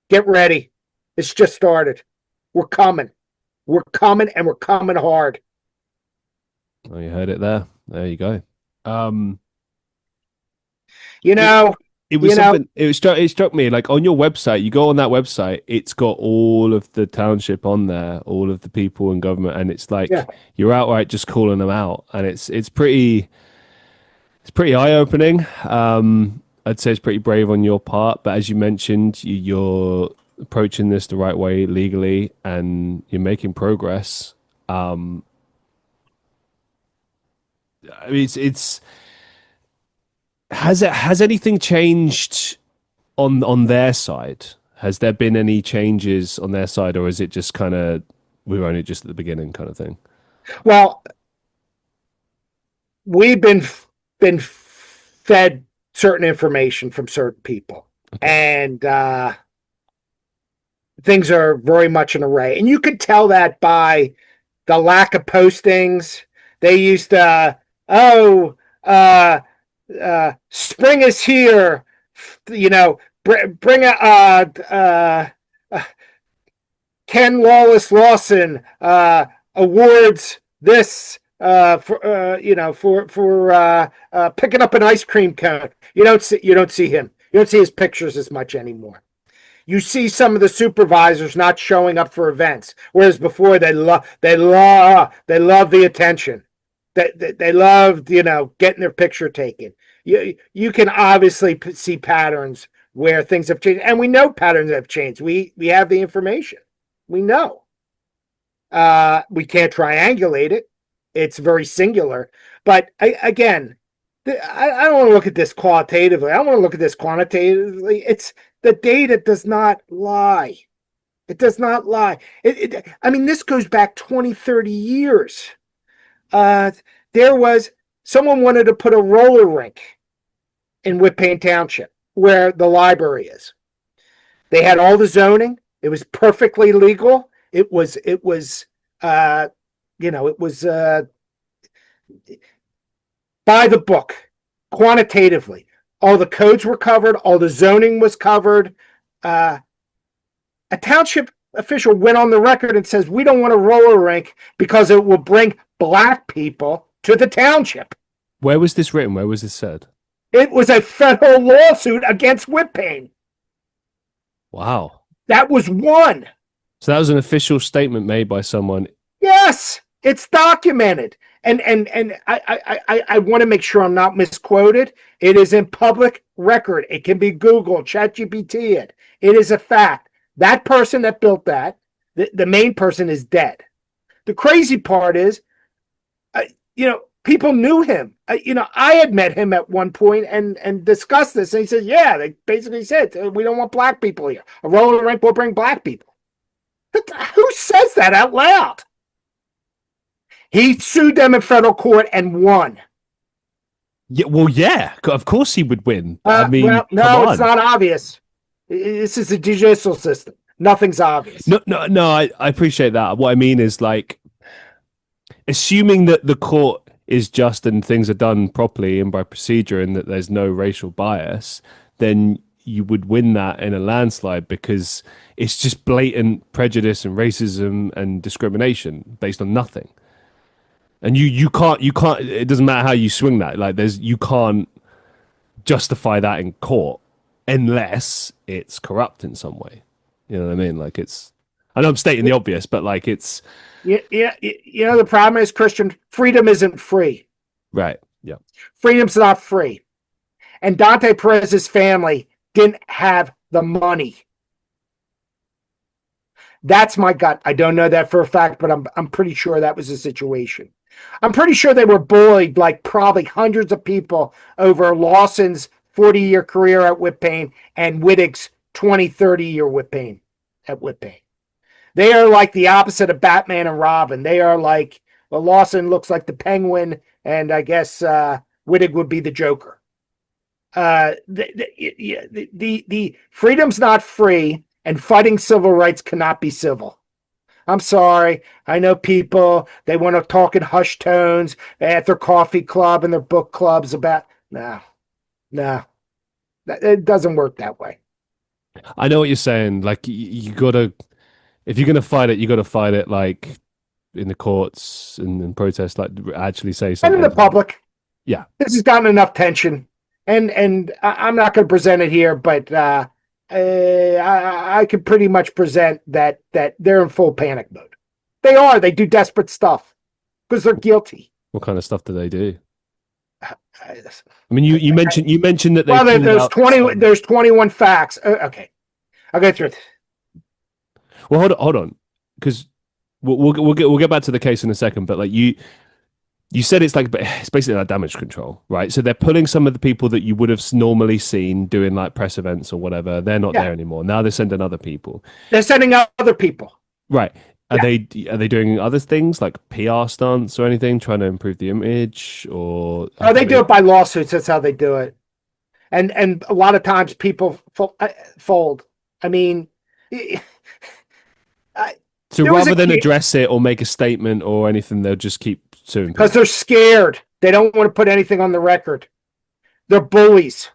Get ready. It's just started. We're coming. We're coming, and we're coming hard. Well, you heard it there. There you go. it was You know, something. It struck me like on your website. You go on that website. It's got all of the township on there, all of the people in government, and it's yeah. like you're outright just calling them out, and it's pretty eye opening. I'd say it's pretty brave on your part, but as you mentioned, you're approaching this the right way legally, and you're making progress. I mean, it's has anything changed on their side? Has there been any changes on their side, or is it just kind of we're only just at the beginning kind of thing? Well, we've been fed certain information from certain people, Okay. and things are very much an array, and you could tell that by the lack of postings. They used to, oh, spring is here, you know, bring a Ken Lawless Lawson awards this for picking up an ice cream cone. You don't see him. You don't see his pictures as much anymore. You see some of the supervisors not showing up for events, whereas before they love the attention. They loved getting their picture taken. You can obviously see patterns where things have changed, and we know patterns have changed. We have the information. We know. We can't triangulate it. It's very singular. But again, I don't want to look at this qualitatively. I want to look at this quantitatively. It's the data does not lie. It does not lie. I mean, this goes back 20, 30 years. Uh, there was someone wanted to put a roller rink in Whitpain Township where the library is. They had all the zoning. It was perfectly legal. It was by the book, quantitatively. All the codes were covered. All the zoning was covered. A township official went on the record and says, we don't want a roller rink because it will bring black people to the township. Where was this written? Where was this said? It was a federal lawsuit against Whitpain. Wow. That was one. So that was an official statement made by someone. Yes, it's documented. And I want to make sure I'm not misquoted. It is in public record. It can be Googled, ChatGPT it. It is a fact. That person that built that, the main person is dead. The crazy part is, people knew him. I had met him at one point and discussed this. And he said, yeah, they basically said, we don't want black people here. A roller rink will bring black people. But who says that out loud? He sued them in federal court and won. Yeah, well, yeah, of course he would win. I mean, well, no, come on. it's not obvious. This is a judicial system. Nothing's obvious. No, I appreciate that. What I mean is like, assuming that the court is just and things are done properly and by procedure and that there's no racial bias, then you would win that in a landslide because it's just blatant prejudice and racism and discrimination based on nothing. And you can't it doesn't matter how you swing that. Like you can't justify that in court unless it's corrupt in some way. You know what I mean? Like I know I'm stating the obvious, but like it's Yeah. The problem is, Christian, freedom isn't free. right. Yeah. Freedom's not free. And Donte Perez's family didn't have the money. That's my gut. I don't know that for a fact, but I'm pretty sure that was the situation. I'm pretty sure they were bullied like probably hundreds of people over Lawson's 40-year career at Whitpain and Wittig's 20, 30-year Whitpain at Whitpain. They are like the opposite of Batman and Robin. They are like, well, Lawson looks like the Penguin, and I guess Wittig would be the Joker. The freedom's not free, and fighting civil rights cannot be civil. I'm sorry. I know people, they want to talk in hushed tones at their coffee club and their book clubs about, no. It doesn't work that way. I know what you're saying. Like you gotta, if you're gonna fight it, you gotta fight it like in the courts and in protests, like actually say And something. in the public, Yeah. this has gotten enough tension. and I'm not going to present it here, but I can pretty much present that they're in full panic mode. They are. They do desperate stuff because they're guilty. What kind of stuff do they do? I mean, you mentioned that they well, pulled there's out 20. some... There's 21 facts. Okay, I'll go through it. Well, hold on, because we'll get back to the case in a second. But like you said, it's basically like damage control, right? So they're pulling some of the people that you would have normally seen doing like press events or whatever. They're not there anymore. Now they're sending other people. They're sending out other people. Right. Are they doing other things like PR stunts or anything, trying to improve the image, or? Oh, they do it by lawsuits. That's how they do it. And a lot of times people fold. I mean, so rather than address it or make a statement or anything, they'll just keep suing because they're scared. They don't want to put anything on the record. They're bullies.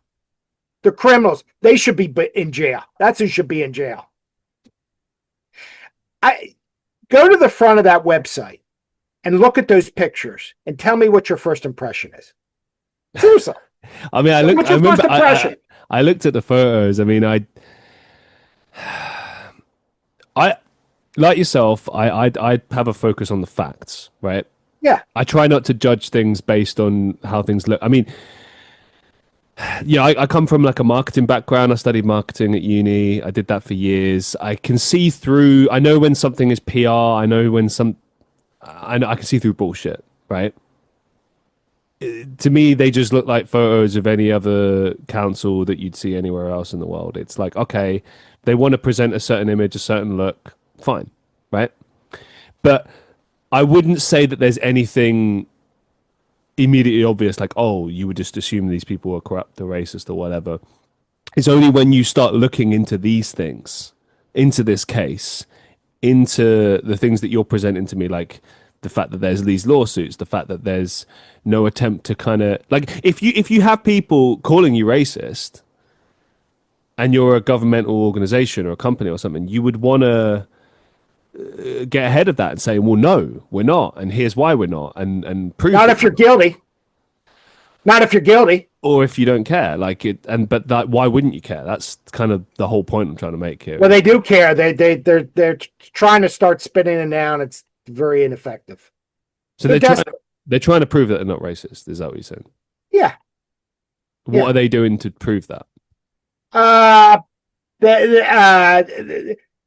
They're criminals. They should be in jail. That's who should be in jail. I go to the front of that website and look at those pictures and tell me what your first impression is. Seriously. I mean, I looked at the photos. I mean, I like yourself. I have a focus on the facts, right? Yeah. I try not to judge things based on how things look. I mean, yeah, I come from like a marketing background. I studied marketing at uni. I did that for years. I can see through. I know when something is PR. I know when I can see through bullshit, right? To me, they just look like photos of any other council that you'd see anywhere else in the world. It's like, okay, they want to present a certain image, a certain look, fine, right? But I wouldn't say that there's anything immediately obvious, like, oh, you would just assume these people are corrupt or racist or whatever. It's only when you start looking into these things, into this case, into the things that you're presenting to me, like the fact that there's these lawsuits, the fact that there's no attempt to kind of like, if you have people calling you racist and you're a governmental organization or a company or something, you would want to get ahead of that and say, well, no, we're not, and here's why we're not, and prove not if you're guilty. Not if you're guilty, or if you don't care, like it. But that, why wouldn't you care? That's kind of the whole point I'm trying to make here. Well, they do care. They're trying to start spinning it down. It's very ineffective. So they're trying to prove that they're not racist. Is that what you're saying? Yeah. What are they doing to prove that?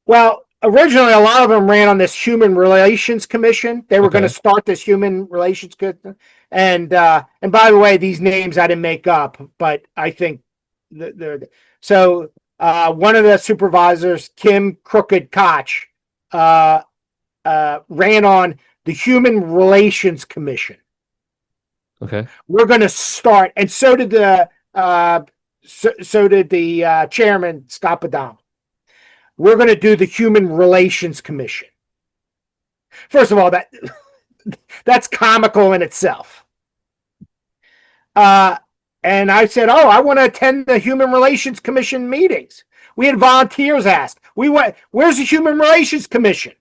Well, originally a lot of them ran on this Human Relations Commission. They were going to start this Human Relations Commission. And by the way, these names I didn't make up, but I think so. One of the supervisors, Kim Crooked Koch, ran on the Human Relations Commission. Okay, we're going to start, and so did the chairman, Scott Testa. We're going to do the Human Relations Commission. First of all, that's comical in itself. And I said, "Oh, I want to attend the Human Relations Commission meetings." We had volunteers ask. We went, "Where's the Human Relations Commission?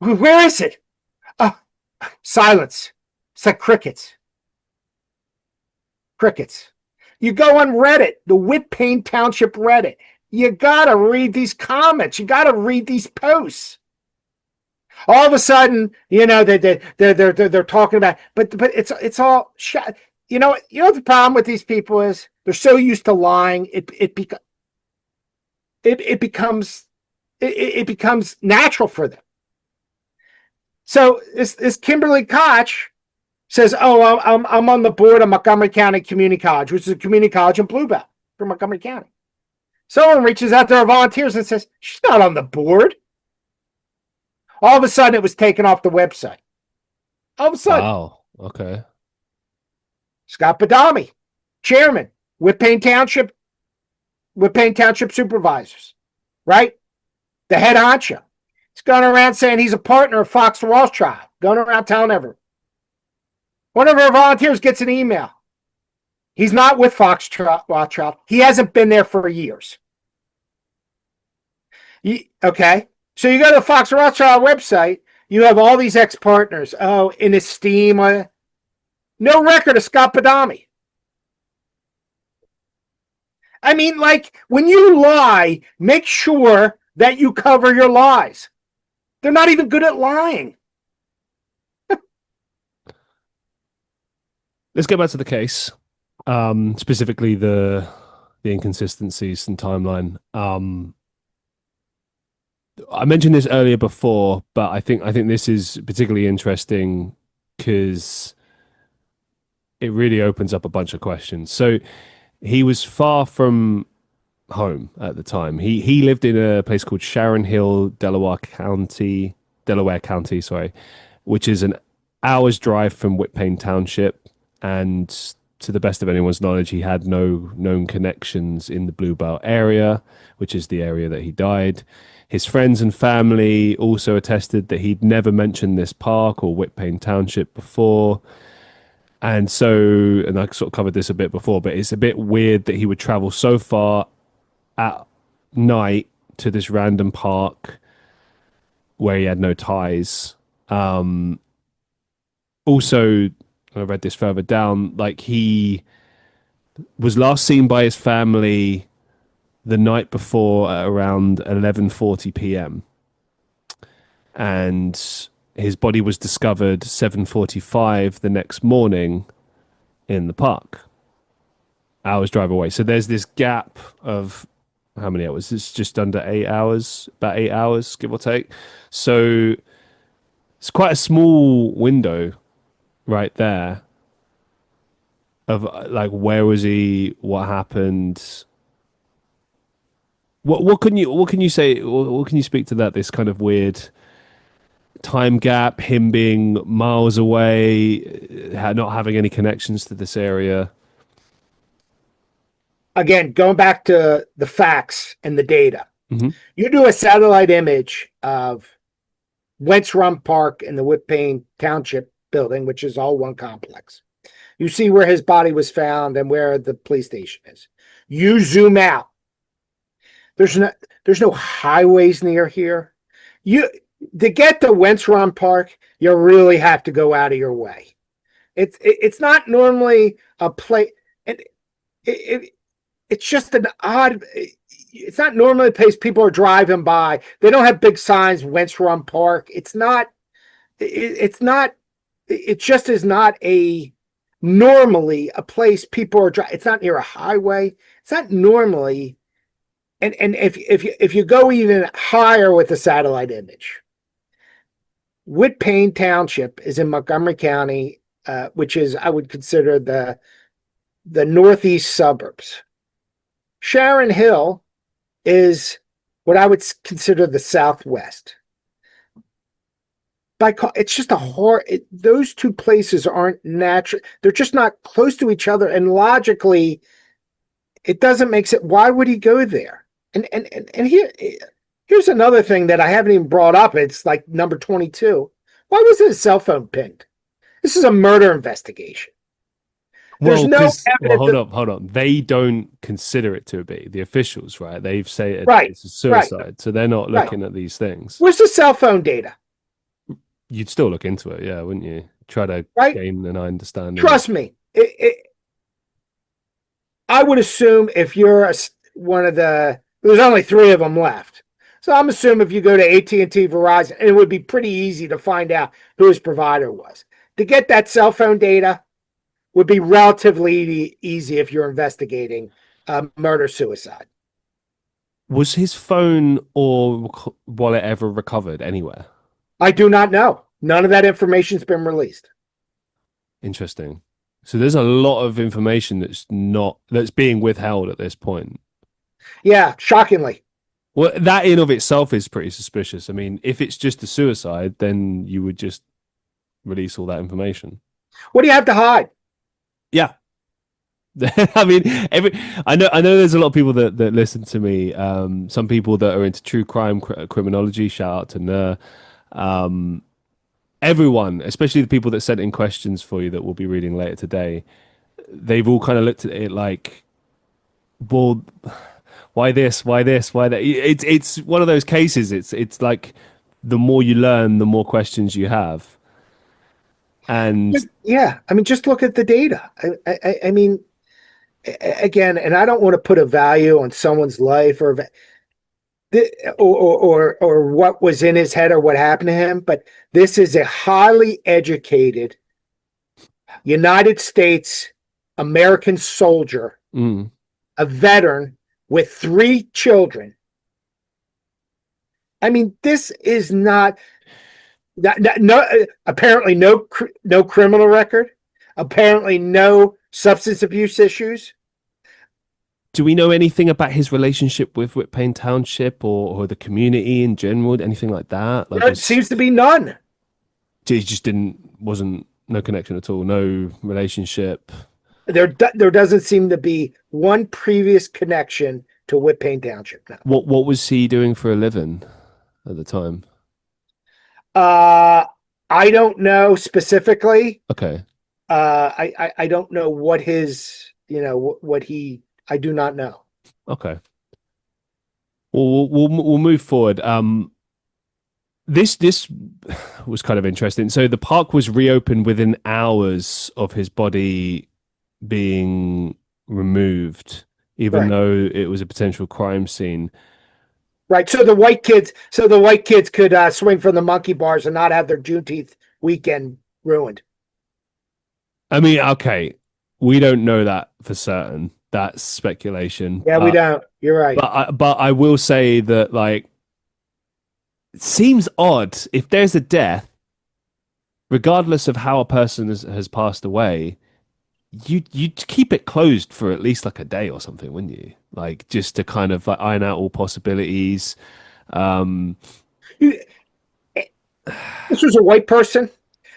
Where is it?" Silence. It's like crickets. Crickets. You go on Reddit, the Whitpain Township Reddit. You gotta read these comments. You gotta read these posts. All of a sudden, they're talking about, but it's all shot. You know what the problem with these people is? They're so used to lying. It becomes natural for them. So this Kimberly Koch says, "Oh, I'm on the board of Montgomery County Community College, which is a community college in Blue Bell for Montgomery County." Someone reaches out to our volunteers and says, "She's not on the board." All of a sudden, it was taken off the website. All of a sudden. Wow. Okay. Scott Testa, chairman, Whitpain Township supervisors, right? The head honcho. He's going around saying he's a partner of Fox Rothschild, going around telling everyone. One of our volunteers gets an email. He's not with Fox Rothschild. He hasn't been there for years. Okay. So you go to the Fox Rothschild website. You have all these ex-partners. Oh, in Esteem. No record of Scott Testa. I mean, like, when you lie, make sure that you cover your lies. They're not even good at lying. Let's get back to the case, specifically the inconsistencies and timeline. I mentioned this earlier before, but I think this is particularly interesting because it really opens up a bunch of questions. So he was far from home at the time. He lived in a place called Sharon Hill, Delaware County, sorry, which is an hour's drive from Whitpain Township. And to the best of anyone's knowledge, he had no known connections in the Blue Belt area, which is the area that he died. His friends and family also attested that he'd never mentioned this park or Whitpain Township before. And so, and I sort of covered this a bit before, but it's a bit weird that he would travel so far at night to this random park where he had no ties. Also, I read this further down, like he was last seen by his family the night before at around 11:40 p.m. and his body was discovered 7:45 the next morning in the park. Hours drive away. So there's this gap of how many hours? It's just under 8 hours, about 8 hours, give or take. So it's quite a small window right there of like where was he, what happened. What can you say? What can you speak to that? This kind of weird time gap, him being miles away, not having any connections to this area. Again, going back to the facts and the data, Hmm. you do a satellite image of Wentz Run Park in the Whitpain Township building, which is all one complex. You see where his body was found and where the police station is. You zoom out. There's no highways near here. You to get to Wentz Run Park, you really have to go out of your way. It's not normally a place. It, it's just an odd. It's not normally a place people are driving by. They don't have big signs. Wentz Run Park. It's not. It's not. It just is not a normally a place people are driving. It's not near a highway. It's not normally. And if you go even higher with the satellite image, Whitpain Township is in Montgomery County, which is I would consider the northeast suburbs. Sharon Hill is what I would consider the southwest. It's just a hard. Those two places aren't natural. They're just not close to each other, and logically, it doesn't make sense. Why would he go there? And here's another thing that I haven't even brought up. It's like number 22. Why was his cell phone pinged? This is a murder investigation. There's Well, no because evidence. hold on. They don't consider it to be the officials, right? They've said Right, it's a right, suicide, so they're not right. looking at these things. Where's the cell phone data? You'd still look into it, yeah, wouldn't you? Try to Right? gain an understanding. Trust me. I would assume if you're one of there's only three of them left. So I'm assuming if you go to AT&T, Verizon, it would be pretty easy to find out who his provider was. To get that cell phone data would be relatively easy if you're investigating murder-suicide. Was his phone or wallet ever recovered anywhere? I do not know. None of that information's been released. Interesting. So there's a lot of information that's being withheld at this point. Yeah, shockingly. Well, that in of itself is pretty suspicious. I mean, if it's just a suicide, then you would just release all that information. What do you have to hide? Yeah. I mean, I know there's a lot of people that listen to me. Some people that are into true crime, criminology. Shout out to Ner. Everyone, especially the people that sent in questions for you that we'll be reading later today, they've all kind of looked at it like, well, why this, why this, why that? It's one of those cases. It's like the more you learn, the more questions you have, and Yeah, I mean, just look at the data. I mean, again, and I don't want to put a value on someone's life or what was in his head or what happened to him, but this is a highly educated United States American soldier, a veteran with 3 children. I mean, this is not apparently no criminal record, apparently no substance abuse issues. Do we know anything about his relationship with Whitpain Township or the community in general? Anything like that? Like, There seems to be none. He just wasn't no connection at all, no relationship. There doesn't seem to be one previous connection to Whitpain Township now. What was he doing for a living at the time? I don't know specifically. Okay. I don't know what his, I do not know. Okay. Well, we'll move forward. This was kind of interesting. So the park was reopened within hours of his body being removed, even though it was a potential crime scene. Right. So the white kids could swing from the monkey bars and not have their Juneteenth weekend ruined. I mean, okay, we don't know that for certain. That's speculation. Yeah, we don't. You're right. But I will say that, like, it seems odd if there's a death, regardless of how a person has passed away, you'd keep it closed for at least like a day or something, wouldn't you? Like, just to kind of like iron out all possibilities. This was a white person,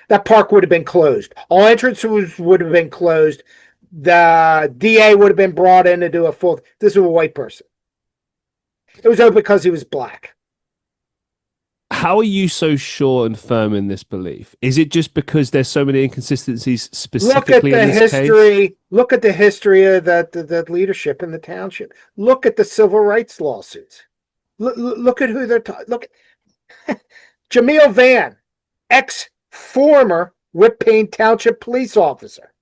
that park would have been closed. All entrances would have been closed. The DA would have been brought in to do a full. This was a white person. It was open because he was black. How are you so sure and firm in this belief? Is it just because there's so many inconsistencies specifically in this case? Look at the history of the leadership in the township. Look at the civil rights lawsuits. Look at who they're talking. Look at Jamil Van, ex-former Whitpain Township police officer,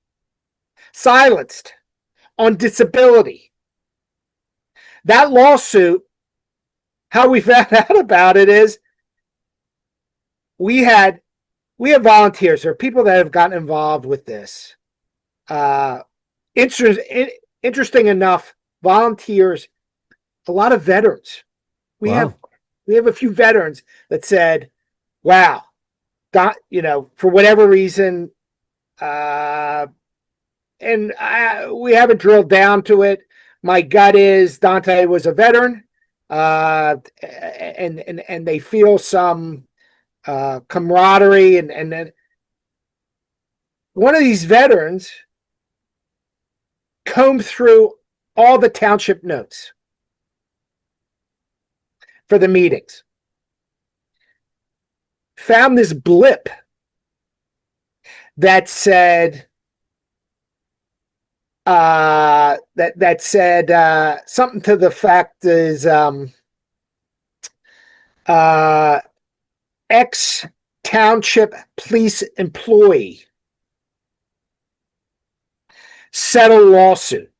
silenced on disability. That lawsuit, how we found out about it is we have volunteers. There are people that have gotten involved with this. Interesting enough, volunteers, a lot of veterans. We have a few veterans that said, "Wow, for whatever reason," and we haven't drilled down to it. My gut is Donte was a veteran, and they feel some camaraderie, and then one of these veterans combed through all the township notes for the meetings, found this blip that said that said something to the fact is ex-township police employee settle lawsuit.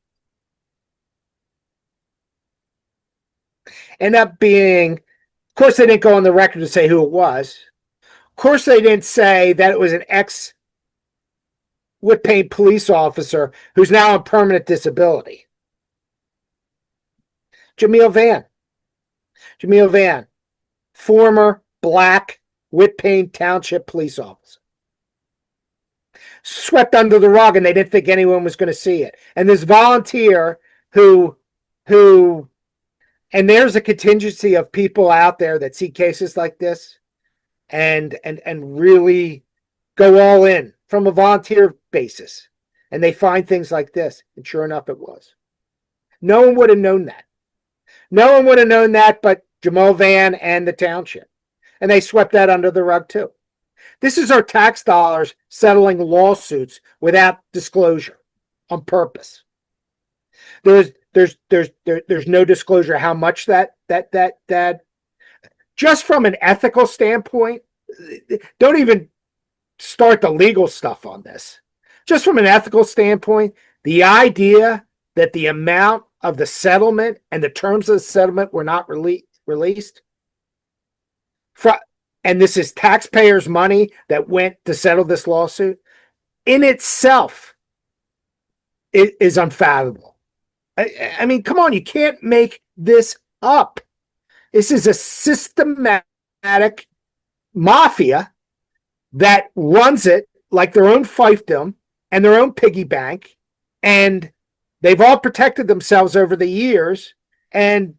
End up being, of course, they didn't go on the record to say who it was. Of course, they didn't say that it was an ex-Whitpain police officer who's now on permanent disability. Jamil Van, former black Whitpain Township police officer. Swept under the rug, and they didn't think anyone was going to see it. And this volunteer who, and there's a contingency of people out there that see cases like this and really go all in from a volunteer basis. And they find things like this. And sure enough, it was. No one would have known that. No one would have known that but Jamil Van and the township. And they swept that under the rug too. This is our tax dollars settling lawsuits without disclosure on purpose. There's no disclosure how much that just from an ethical standpoint, don't even start the legal stuff on this. Just from an ethical standpoint, the idea that the amount of the settlement and the terms of the settlement were not released? And this is taxpayers' money that went to settle this lawsuit. In itself, it is unfathomable. I mean, come on, you can't make this up. This is a systematic mafia that runs it like their own fiefdom and their own piggy bank, and they've all protected themselves over the years, and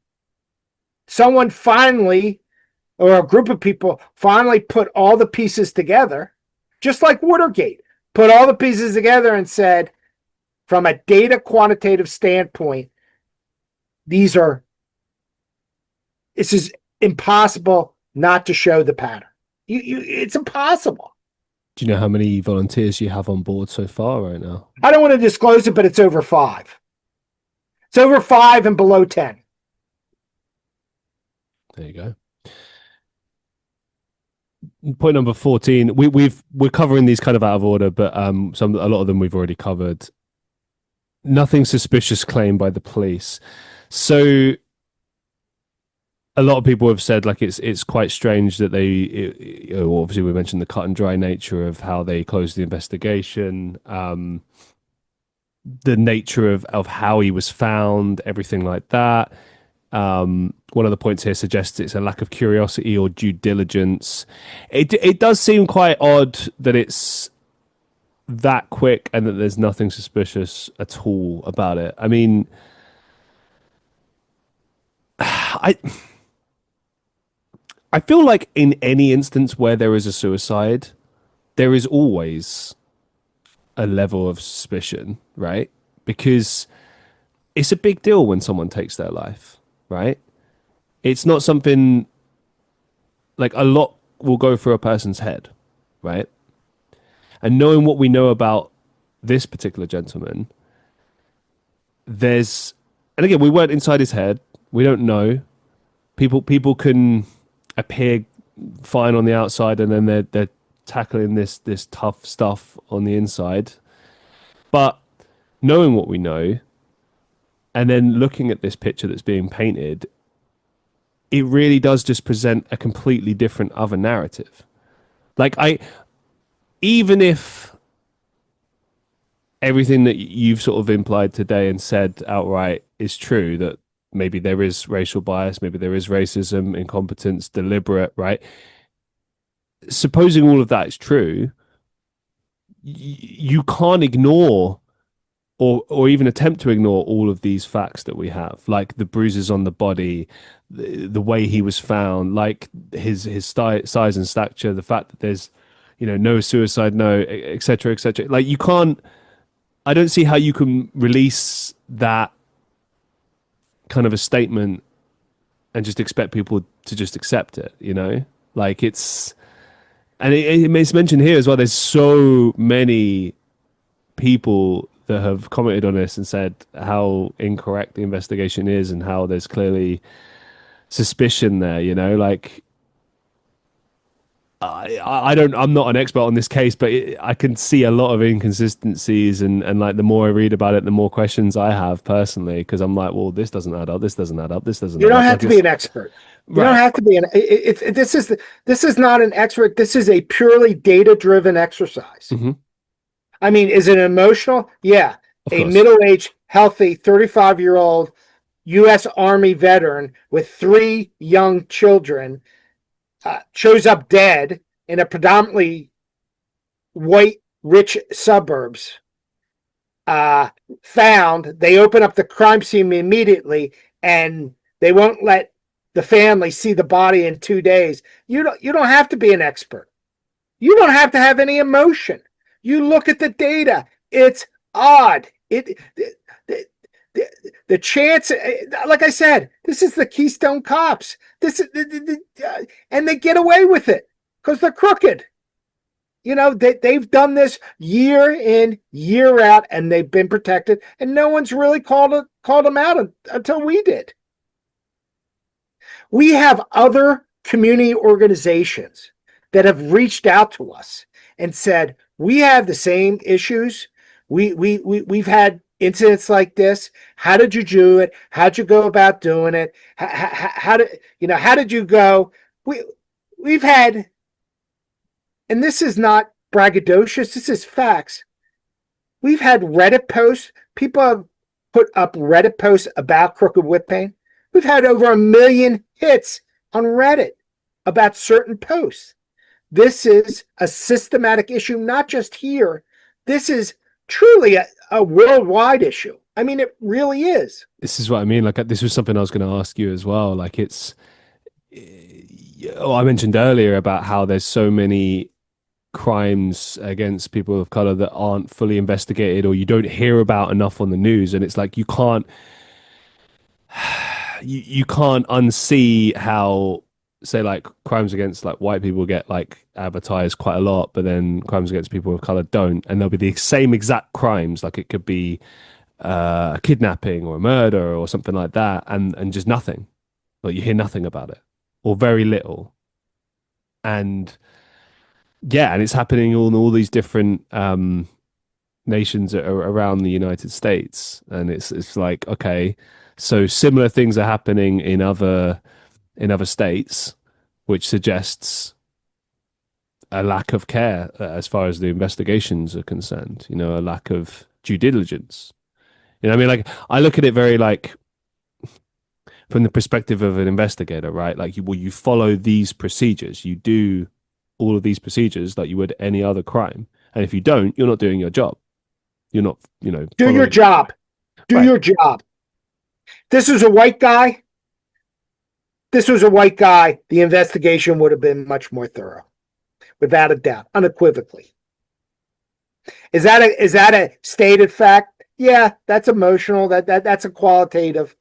someone finally, or a group of people finally put all the pieces together, just like Watergate, put all the pieces together and said, from a data quantitative standpoint, this is impossible not to show the pattern. It's impossible. Do you know how many volunteers you have on board so far right now? I don't want to disclose it, but it's over 5. It's over 5 and below 10. There you go. Point number 14. We're covering these kind of out of order, but a lot of them we've already covered. Nothing suspicious claimed by the police. So a lot of people have said like it's quite strange that obviously we mentioned the cut and dry nature of how they closed the investigation, the nature of how he was found, everything like that. One of the points here suggests it's a lack of curiosity or due diligence. It does seem quite odd that it's that quick and that there's nothing suspicious at all about it. I mean, I feel like in any instance where there is a suicide, there is always a level of suspicion, right? Because it's a big deal when someone takes their life, right? It's not something like a lot will go through a person's head, right? And knowing what we know about this particular gentleman, and again, we weren't inside his head. We don't know. People can appear fine on the outside, and then they're tackling this tough stuff on the inside. But knowing what we know, and then looking at this picture that's being painted, it really does just present a completely different other narrative. Like even if everything that you've sort of implied today and said outright is true, that maybe there is racial bias, maybe there is racism, incompetence, deliberate, right? Supposing all of that is true, you can't ignore or even attempt to ignore all of these facts that we have, like the bruises on the body, the way he was found, like his size and stature, the fact that there's no suicide note, etc., etc. Like I don't see how you can release that kind of a statement and just expect people to just accept it, like it's mentioned here as well. There's so many people that have commented on this and said how incorrect the investigation is and how there's clearly suspicion there, like I'm not an expert on this case, but I can see a lot of inconsistencies and like the more I read about it, the more questions I have personally, because I'm like, well, this doesn't add up, this doesn't add up, this doesn't. You don't have to be an expert. You don't have to be this is not an expert. This is a purely data-driven exercise. Mm-hmm. I mean, is it emotional? Yeah. A middle-aged, healthy, 35-year-old U.S. Army veteran with 3 young children shows up dead in a predominantly white, rich suburbs. Found. They open up the crime scene immediately, and they won't let the family see the body in 2 days. You don't have to be an expert. You don't have to have any emotion. You look at the data. It's odd. The chance, like I said, this is the Keystone Cops. And they get away with it because they're crooked. They've done this year in, year out, and they've been protected, and no one's really called them out until we did. We have other community organizations that have reached out to us and said, we have the same issues. We've had incidents like this? How did you do it? How'd you go about doing it? How did you go? We've had, and this is not braggadocious, this is facts. We've had Reddit posts. People have put up Reddit posts about Crooked Whitpain. We've had over 1 million hits on Reddit about certain posts. This is a systematic issue, not just here. This is truly a worldwide issue. I mean, it really is. This is what I mean. Like, this was something I was going to ask you as well. Like, I mentioned earlier about how there's so many crimes against people of color that aren't fully investigated or you don't hear about enough on the news. And it's like, you can't unsee how, say, like crimes against like white people get like advertised quite a lot, but then crimes against people of color don't, and they'll be the same exact crimes. Like, it could be a kidnapping or a murder or something like that, and just nothing. Like, you hear nothing about it or very little. And yeah, and it's happening in all these different nations around the United States, and it's like, okay, so similar things are happening in other states, which suggests a lack of care as far as the investigations are concerned. You know, a lack of due diligence. You know what I mean? Like, I look at it very like from the perspective of an investigator, right? Like, you follow these procedures, you do all of these procedures like you would any other crime, and if you don't, you're not doing your job. You're not, Do your job. Do your job. This was a white guy. The investigation would have been much more thorough, without a doubt, unequivocally. Is that a stated fact? Yeah, that's emotional. That's a qualitative.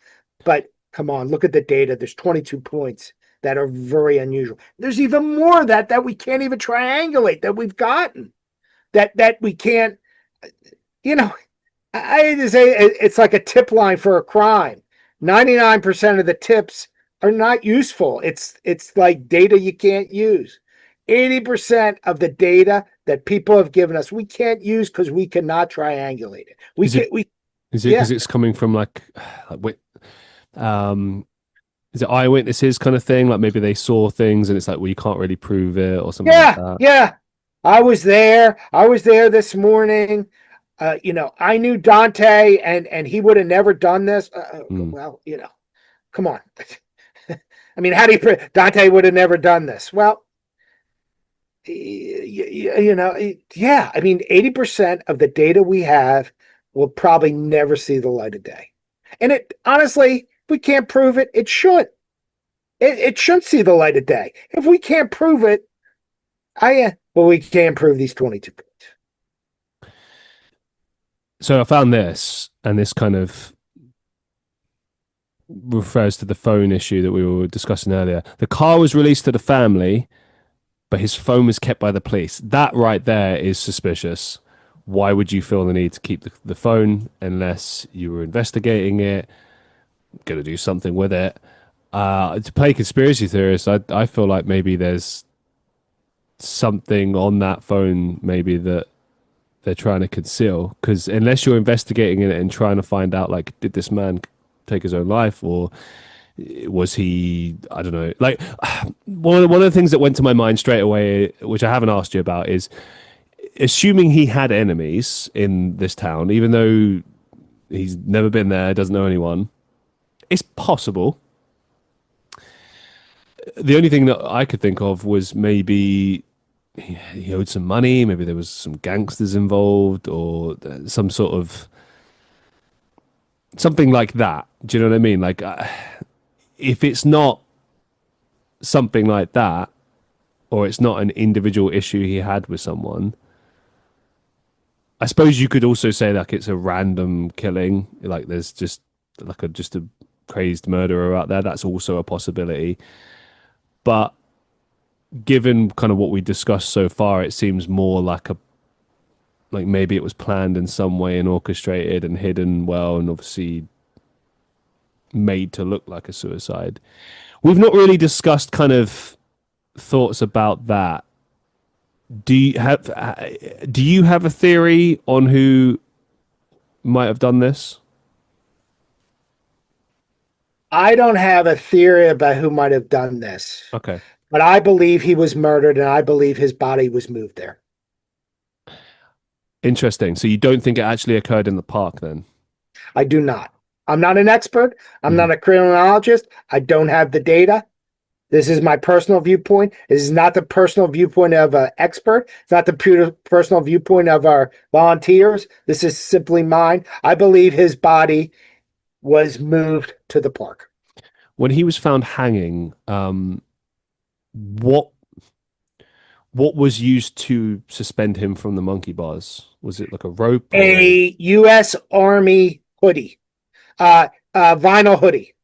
But come on, look at the data. There's 22 points that are very unusual. There's even more that we can't even triangulate, that we've gotten, that we can't. I just say it's like a tip line for a crime. 99% of the tips are not useful. It's like data you can't use. 80% of the data that people have given us, we can't use because we cannot triangulate it. Is it because it's coming from like is it eyewitnesses kind of thing? Like, maybe they saw things and it's like, well, you can't really prove it or something like that. Yeah. I was there this morning. I knew Donte, and he would have never done this. Well, come on. I mean, Donte would have never done this? Well, yeah. I mean, 80% of the data we have will probably never see the light of day. And it, honestly, if we can't prove it, it should. It should see the light of day. If we can't prove it, but we can't prove these 22 points. So I found this, and this kind of refers to the phone issue that we were discussing earlier. The car was released to the family, but his phone was kept by the police. That right there is suspicious. Why would you feel the need to keep the phone unless you were investigating it, going to do something with it? To play conspiracy theorist, I feel like maybe there's something on that phone maybe that they're trying to conceal, because unless you're investigating it and trying to find out, like, did this man take his own life, or was he, I don't know, like, one of the things that went to my mind straight away, which I haven't asked you about, is assuming he had enemies in this town, even though he's never been there, doesn't know anyone. It's possible. The only thing that I could think of was maybe he owed some money, maybe there was some gangsters involved, or some sort of something like that. Do you know what I mean? Like, if it's not something like that, or it's not an individual issue he had with someone, I suppose you could also say like it's a random killing, like there's just like just a crazed murderer out there. That's also a possibility. But given kind of what we discussed so far, it seems more like maybe it was planned in some way and orchestrated and hidden well, and obviously made to look like a suicide. We've not really discussed kind of thoughts about that. Do you have a theory on who might have done this? I don't have a theory about who might have done this, Okay. but I believe he was murdered and I believe his body was moved there. Interesting. So you don't think it actually occurred in the park then? I do not. I'm not an expert. I'm Mhm. not a criminologist. I don't have the data. This is my personal viewpoint. This is not the personal viewpoint of an expert. It's not the personal viewpoint of our volunteers. This is simply mine. I believe his body was moved to the park. When he was found hanging, what what was used to suspend him from the monkey bars? Was it like a rope or A U.S. Army hoodie, vinyl hoodie.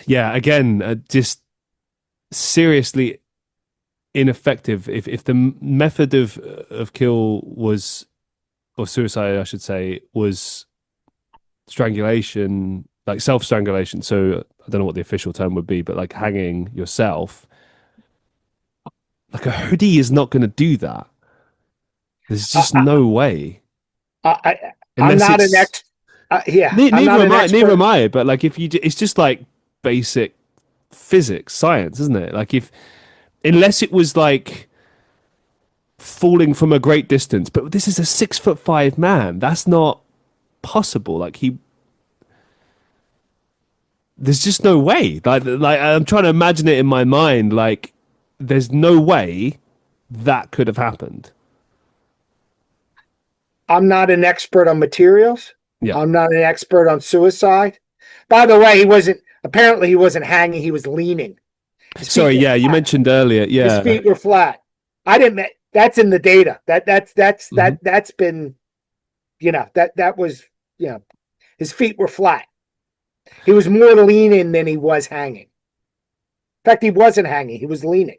yeah, again, just seriously ineffective. If the method of kill was or suicide, I should say, was strangulation, like self strangulation. So I don't know what the official term would be, but like hanging yourself, like a hoodie is not going to do that. There's just I, no way, I, I'm unless not an it's ex. Yeah, I'm neither not am an I. Neither am expert. I. But like, if you, it's just like basic physics, science, isn't it? Like, if unless it was like falling from a great distance, but this is a 6'5" man. That's not possible. Like he, there's just no way. Like I'm trying to imagine it in my mind. Like, there's no way that could have happened. I'm not an expert on materials. Yeah. I'm not an expert on suicide. By the way, he wasn't. Apparently, he wasn't hanging. He was leaning. His feet Sorry. were Yeah, you flat. mentioned earlier. His Yeah. feet were flat. I didn't. That's in the data. Mhm. That's been. That was. His feet were flat. He was more leaning than he was hanging. In fact, he wasn't hanging. He was leaning.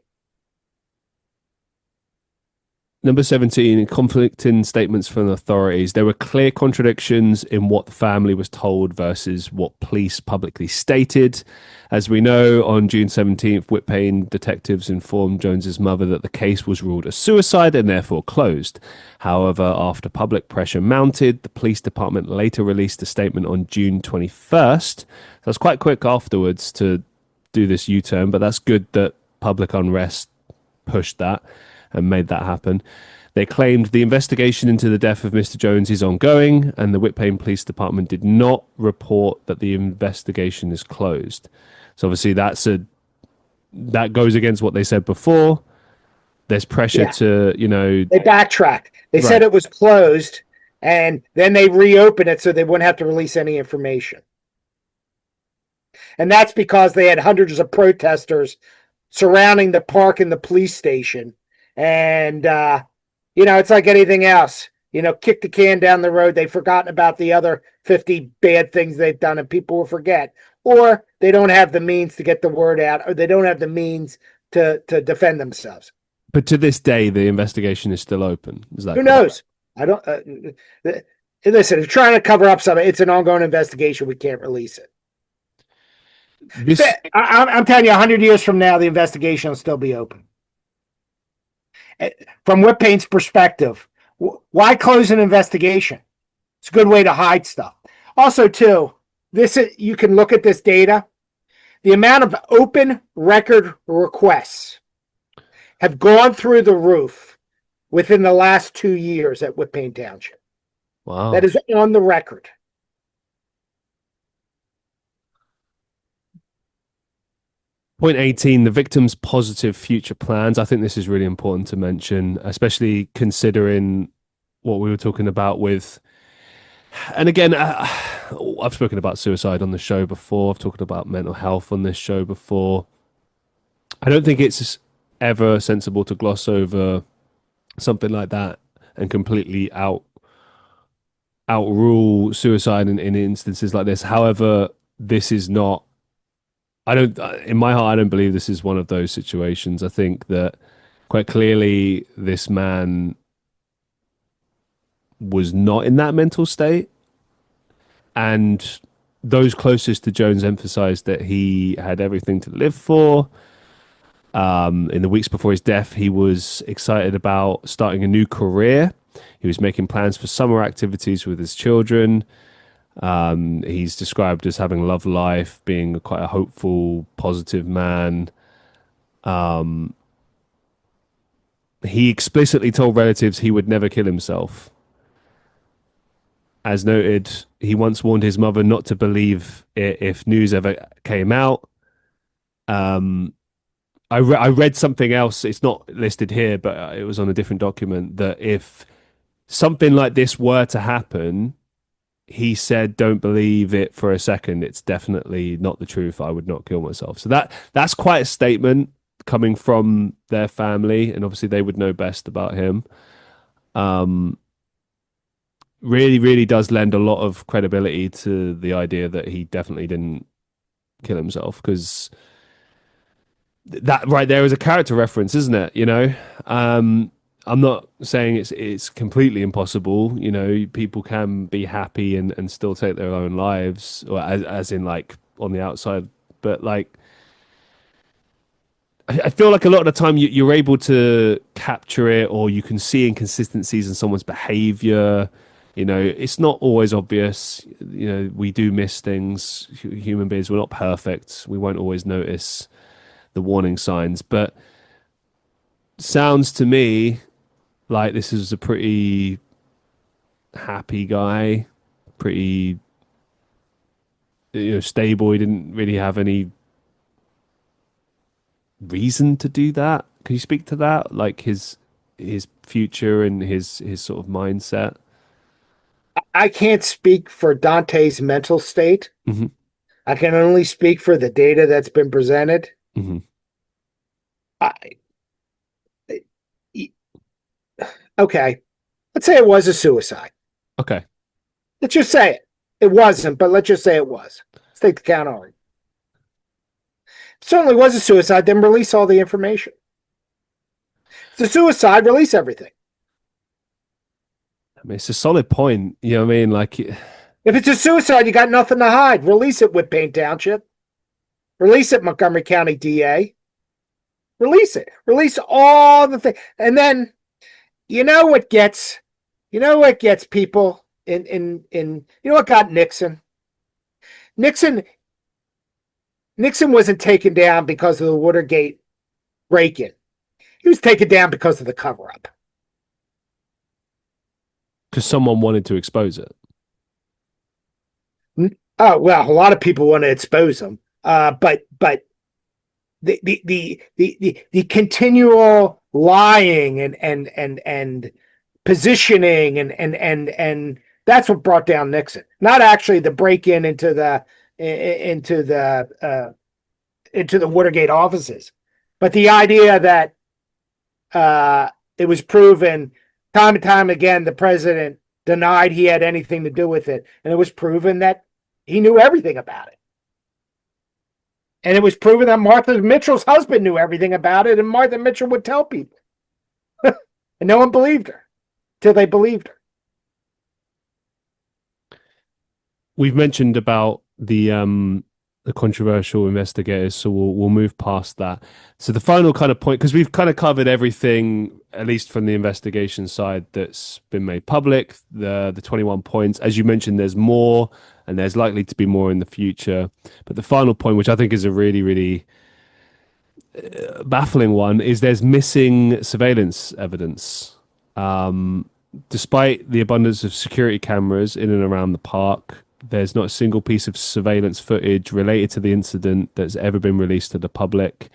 Number 17, conflicting statements from authorities. There were clear contradictions in what the family was told versus what police publicly stated. As we know, on June 17th, Whitpain detectives informed Jones's mother that the case was ruled a suicide and therefore closed. However, after public pressure mounted, the police department later released a statement on June 21st. So it's quite quick afterwards to do this U-turn, but that's good that public unrest pushed that and made that happen. They claimed the investigation into the death of Mr. Jones is ongoing, and the Whitpain Police Department did not report that the investigation is closed. So obviously that goes against what they said before. There's pressure Yeah. to, They backtracked. They said right. it was closed, and then they reopened it so they wouldn't have to release any information. And that's because they had hundreds of protesters surrounding the park and the police station. And, it's like anything else. Kick the can down the road. They've forgotten about the other 50 bad things they've done, and people will forget. Or they don't have the means to get the word out, or they don't have the means to defend themselves. But to this day, the investigation is still open. Is that Who correct? knows? I don't. Listen, if you're trying to cover up something, it's an ongoing investigation. We can't release it. This I'm telling you, 100 years from now, the investigation will still be open. From Whitpain's perspective, why close an investigation? It's a good way to hide stuff. Also, too, you can look at this data. The amount of open record requests have gone through the roof within the last 2 years at Whitpain Township. That wow. is on the record. Point 18, the victim's positive future plans. I think this is really important to mention, especially considering what we were talking about with, and again, I've spoken about suicide on the show before. I've talked about mental health on this show before. I don't think it's ever sensible to gloss over something like that and completely outrule suicide in instances like this. However, this is not. I don't. In my heart, I don't believe this is one of those situations. I think that quite clearly this man was not in that mental state, and those closest to Jones emphasized that he had everything to live for. In the weeks before his death, he was excited about starting a new career. He was making plans for summer activities with his children. He's described as having a love life, being quite a hopeful, positive man. He explicitly told relatives he would never kill himself. As noted, he once warned his mother not to believe it if news ever came out. Um, I read something else. It's not listed here, but it was on a different document that if something like this were to happen, he said, "Don't believe it for a second. It's definitely not the truth. I would not kill myself." So that's quite a statement coming from their family, and obviously they would know best about him. Um, really, really does lend a lot of credibility to the idea that he definitely didn't kill himself because that right there is a character reference, isn't it? Um, I'm not saying it's completely impossible. People can be happy and still take their own lives, or as in like on the outside. But like, I feel like a lot of the time you're able to capture it, or you can see inconsistencies in someone's behavior. It's not always obvious. We do miss things. Human beings, we're not perfect. We won't always notice the warning signs, but sounds to me like this is a pretty happy guy, pretty stable. He didn't really have any reason to do that. Can you speak to that, like his future and his sort of mindset? I can't speak for Dante's mental state. Hmm. I can only speak for the data that's been presented. Hmm. I, okay, let's say it was a suicide. Okay. Let's just say it. It wasn't, but let's just say it was. Let's take the count on it. It certainly was a suicide, then release all the information. If it's a suicide, release everything. I mean, it's a solid point. You know what I mean? Like, If it's a suicide, you got nothing to hide. Release it, Whitpain Township. Release it, Montgomery County DA. Release it. Release all the things. And then you know what gets people in you know what got Nixon? Nixon Nixon wasn't taken down because of the Watergate break-in. He was taken down because of the cover-up. because someone wanted to expose it. Oh well, a lot of people want to expose him, but the continual lying and positioning and that's what brought down Nixon. Not actually the break-in into the Watergate offices, but the idea that it was proven time and time again the president denied he had anything to do with it, and it was proven that he knew everything about it. And it was proven that Martha Mitchell's husband knew everything about it, and Martha Mitchell would tell people. And no one believed her till they believed her. We've mentioned about the controversial investigators, so we'll move past that. So the final kind of point, because we've kind of covered everything, at least from the investigation side, that's been made public. The 21 points, as you mentioned, there's more, and there's likely to be more in the future. But the final point, which I think is a really, really baffling one, is there's missing surveillance evidence. Despite the abundance of security cameras in and around the park, there's not a single piece of surveillance footage related to the incident that's ever been released to the public.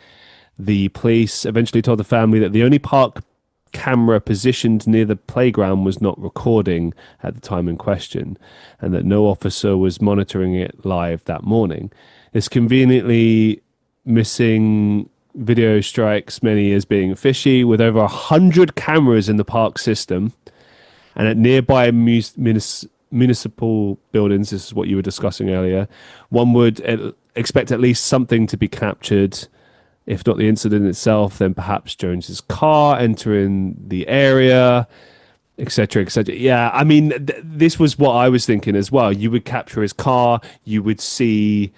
The police eventually told the family that the only park camera positioned near the playground was not recording at the time in question, and that no officer was monitoring it live that morning. This conveniently missing video strikes many as being fishy, with over 100 cameras in the park system and at nearby municipal buildings. This is what you were discussing earlier. One would expect at least something to be captured. If not the incident itself, then perhaps Jones's car entering the area, etc., etc. Yeah, I mean, this was what I was thinking as well. You would capture his car, you would see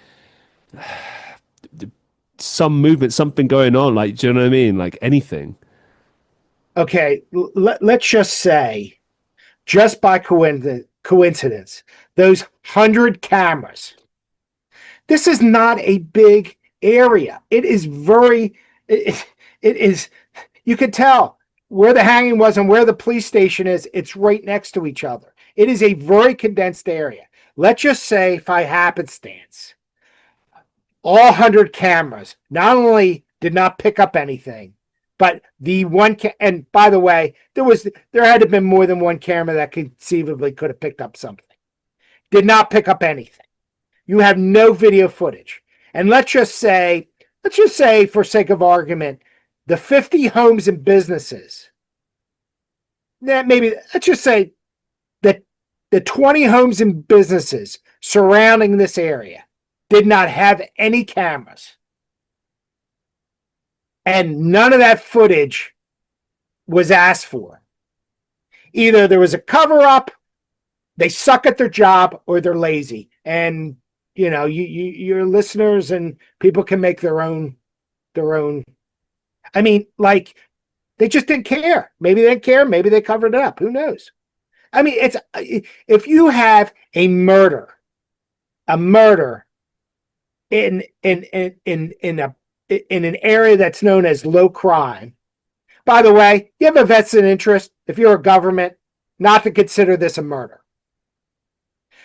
some movement, something going on. Like, do you know what I mean? Like anything. Okay, let's just say just by coincidence. Those 100 cameras. This is not a big area. It is it is, you can tell where the hanging was and where the police station is. It's right next to each other. It is a very condensed area. Let's just say, by happenstance, all 100 cameras not only did not pick up anything, but the one and by the way, there had to have been more than one camera that conceivably could have picked up something. Did not pick up anything. You have no video footage. And let's just say, for sake of argument, the 50 homes and businesses, maybe let's just say that the 20 homes and businesses surrounding this area did not have any cameras. And none of that footage was asked for. Either there was a cover-up, they suck at their job, or they're lazy. And you know, your listeners and people can make their own. I mean, like, they just didn't care. Maybe they didn't care. Maybe they covered it up. Who knows? I mean, if you have a murder in an area that's known as low crime. By the way, you have a vested interest, if you're a government, not to consider this a murder.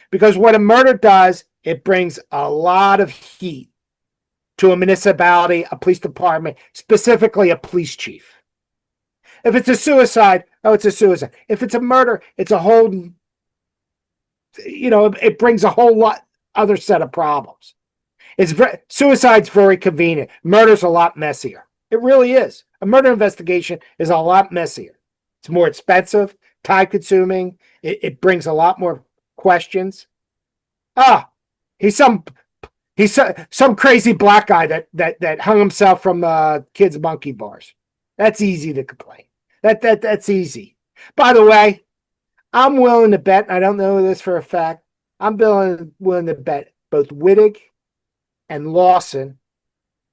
Because what a murder does, it brings a lot of heat to a municipality, a police department, specifically a police chief. If it's a suicide, oh, it's a suicide. If it's a murder, it's a whole, it brings a whole lot other set of problems. Suicide's very convenient. Murder's a lot messier. It really is. A murder investigation is a lot messier. It's more expensive, time consuming. It brings a lot more questions. He's some crazy black guy that hung himself from kids' monkey bars. That's easy to complain. That's easy. By the way, I'm willing to bet, and I don't know this for a fact, I'm willing to bet both Wittig and Lawson,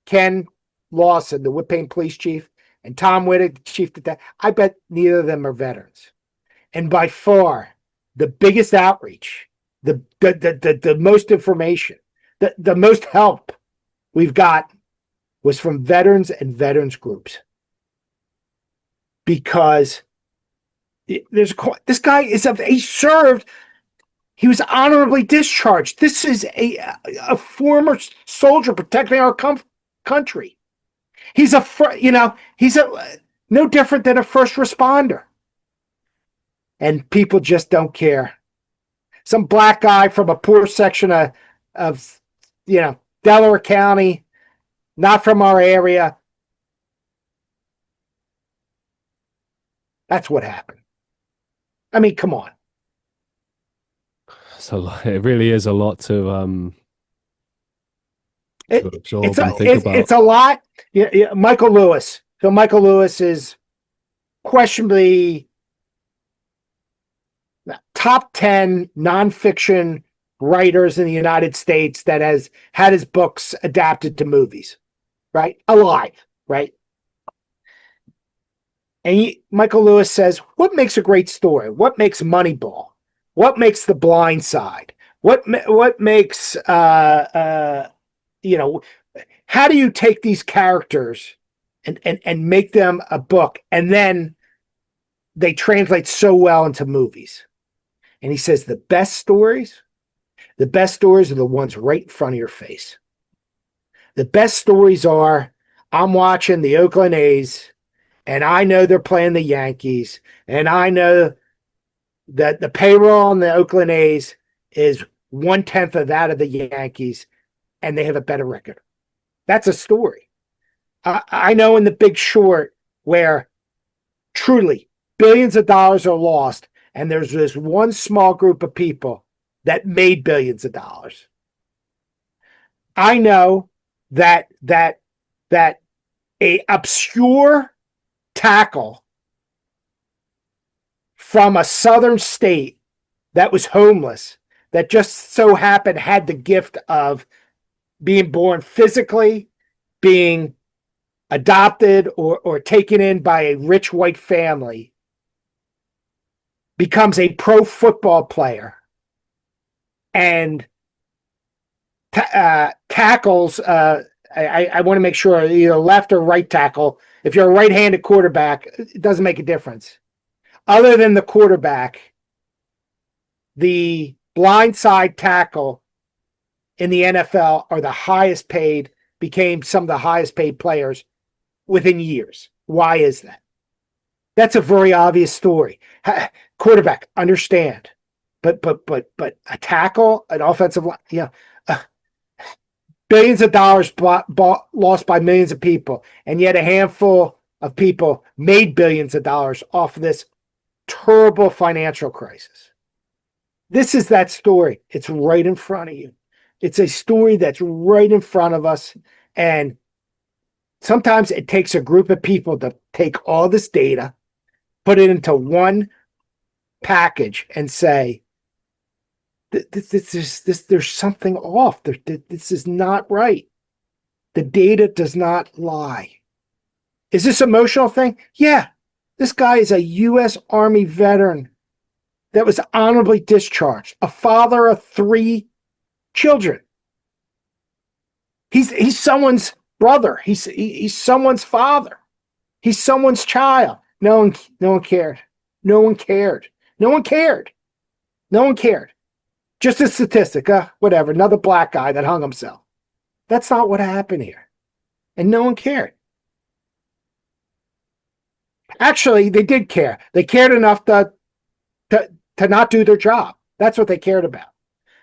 Ken Lawson, the Whitpain police chief, and Tom Wittig, the chief detective, I bet neither of them are veterans. And by far, the biggest outreach, the most information, the most help we've got was from veterans and veterans groups. Because this guy he was honorably discharged. This is a former soldier protecting our country. He's no different than a first responder. And people just don't care. Some black guy from a poor section of Delaware County, not from our area. That's what happened. I mean, come on. So it really is a lot to absorb and think about. It's a lot. Michael Lewis. So Michael Lewis is questionably top 10 nonfiction writers in the United States that has had his books adapted to movies, right? Alive, right? And Michael Lewis says, what makes a great story? What makes Moneyball? What makes The Blind Side? What makes, how do you take these characters and make them a book, and then they translate so well into movies? And he says the best stories are the ones right in front of your face. The best stories are, I'm watching the Oakland A's, and I know they're playing the Yankees, and I know that the payroll on the Oakland A's is 1/10 of that of the Yankees, and they have a better record. That's a story. I know in The Big Short, where truly billions of dollars are lost, and there's this one small group of people that made billions of dollars. I know that a obscure tackle from a southern state that was homeless, that just so happened had the gift of being born physically, being adopted or taken in by a rich white family, becomes a pro football player and tackles. I want to make sure either left or right tackle. If you're a right-handed quarterback, it doesn't make a difference. Other than the quarterback, the blindside tackle in the NFL are the highest paid, became some of the highest paid players within years. Why is that? That's a very obvious story. Quarterback, understand, but a tackle, an offensive line, billions of dollars lost by millions of people, and yet a handful of people made billions of dollars off of this terrible financial crisis. This is that story. It's right in front of you. It's a story that's right in front of us, and sometimes it takes a group of people to take all this data, put it into one package, and say, there's something off. This is not right. The data does not lie. Is this an emotional thing? Yeah. This guy is a U.S. Army veteran that was honorably discharged, a father of 3 children. He's someone's brother. He's someone's father. He's someone's child. No one cared. No one cared. No one cared. No one cared. Just a statistic, whatever. Another black guy that hung himself. That's not what happened here. And no one cared. Actually, they did care. They cared enough to not do their job. That's what they cared about.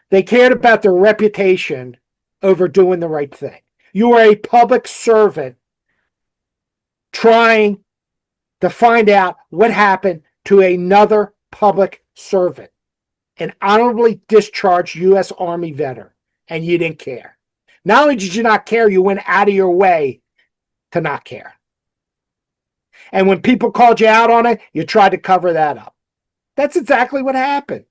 They cared about their reputation over doing the right thing. You are a public servant trying to find out what happened to another public servant, an honorably discharged U.S. Army veteran, and you didn't care. Not only did you not care, you went out of your way to not care. And when people called you out on it, you tried to cover that up. That's exactly what happened.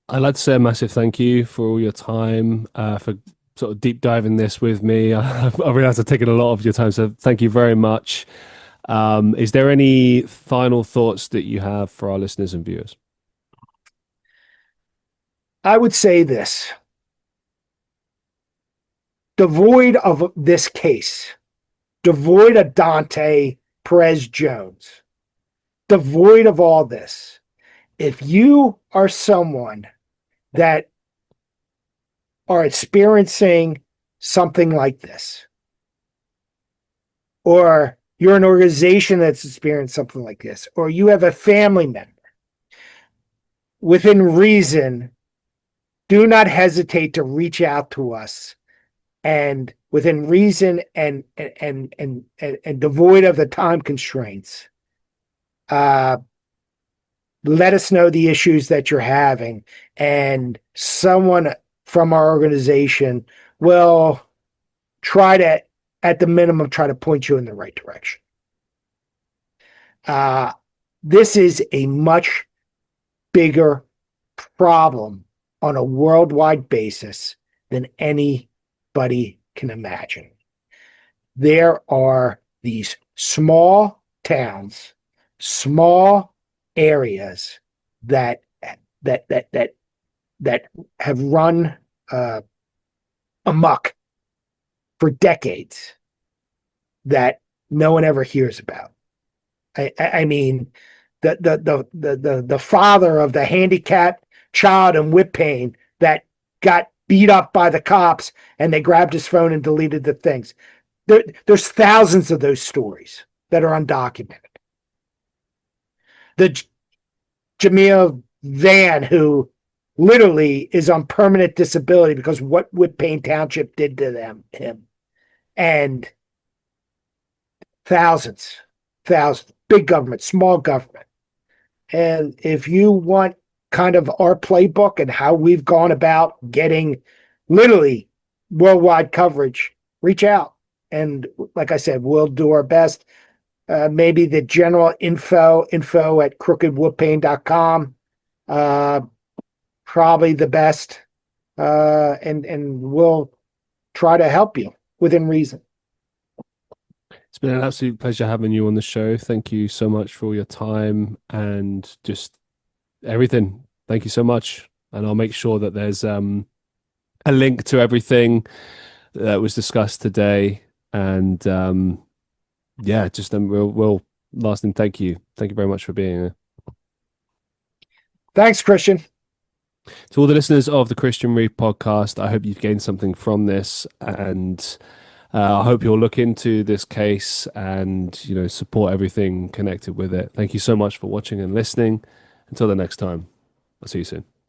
I'd like to say a massive thank you for all your time, for sort of deep diving this with me. I realize I've taken a lot of your time, so thank you very much. Is there any final thoughts that you have for our listeners and viewers? I would say this. Devoid of this case, devoid of Donte Perez Jones, devoid of all this, if you are someone that are experiencing something like this, or you're an organization that's experienced something like this, or you have a family member, within reason, do not hesitate to reach out to us, and within reason and devoid of the time constraints, let us know the issues that you're having, and someone from our organization will try to, at the minimum, try to point you in the right direction. This is a much bigger problem on a worldwide basis than anybody can imagine. There are these small towns, small areas that have run amok for decades that no one ever hears about. I mean, the father of the handicapped child in Whitpain that got beat up by the cops, and they grabbed his phone and deleted the things. There's thousands of those stories that are undocumented. The Jamil Van, who literally is on permanent disability because what Whitpain Township did to him, and thousands, big government, small government. And if you want kind of our playbook and how we've gone about getting literally worldwide coverage, reach out. And like I said, we'll do our best. Maybe the general info at crookedwhitpain.com, probably the best. And we'll try to help you within reason. It's been an absolute pleasure having you on the show. Thank you so much for all your time and just Everything. Thank you so much. And I'll make sure that there's a link to everything that was discussed today. And yeah, just we'll last thing, thank you. Thank you very much for being here. Thanks, Christian. To all the listeners of the Christian Reeve podcast, I hope you've gained something from this, and I hope you'll look into this case and support everything connected with it. Thank you so much for watching and listening. Until the next time, I'll see you soon.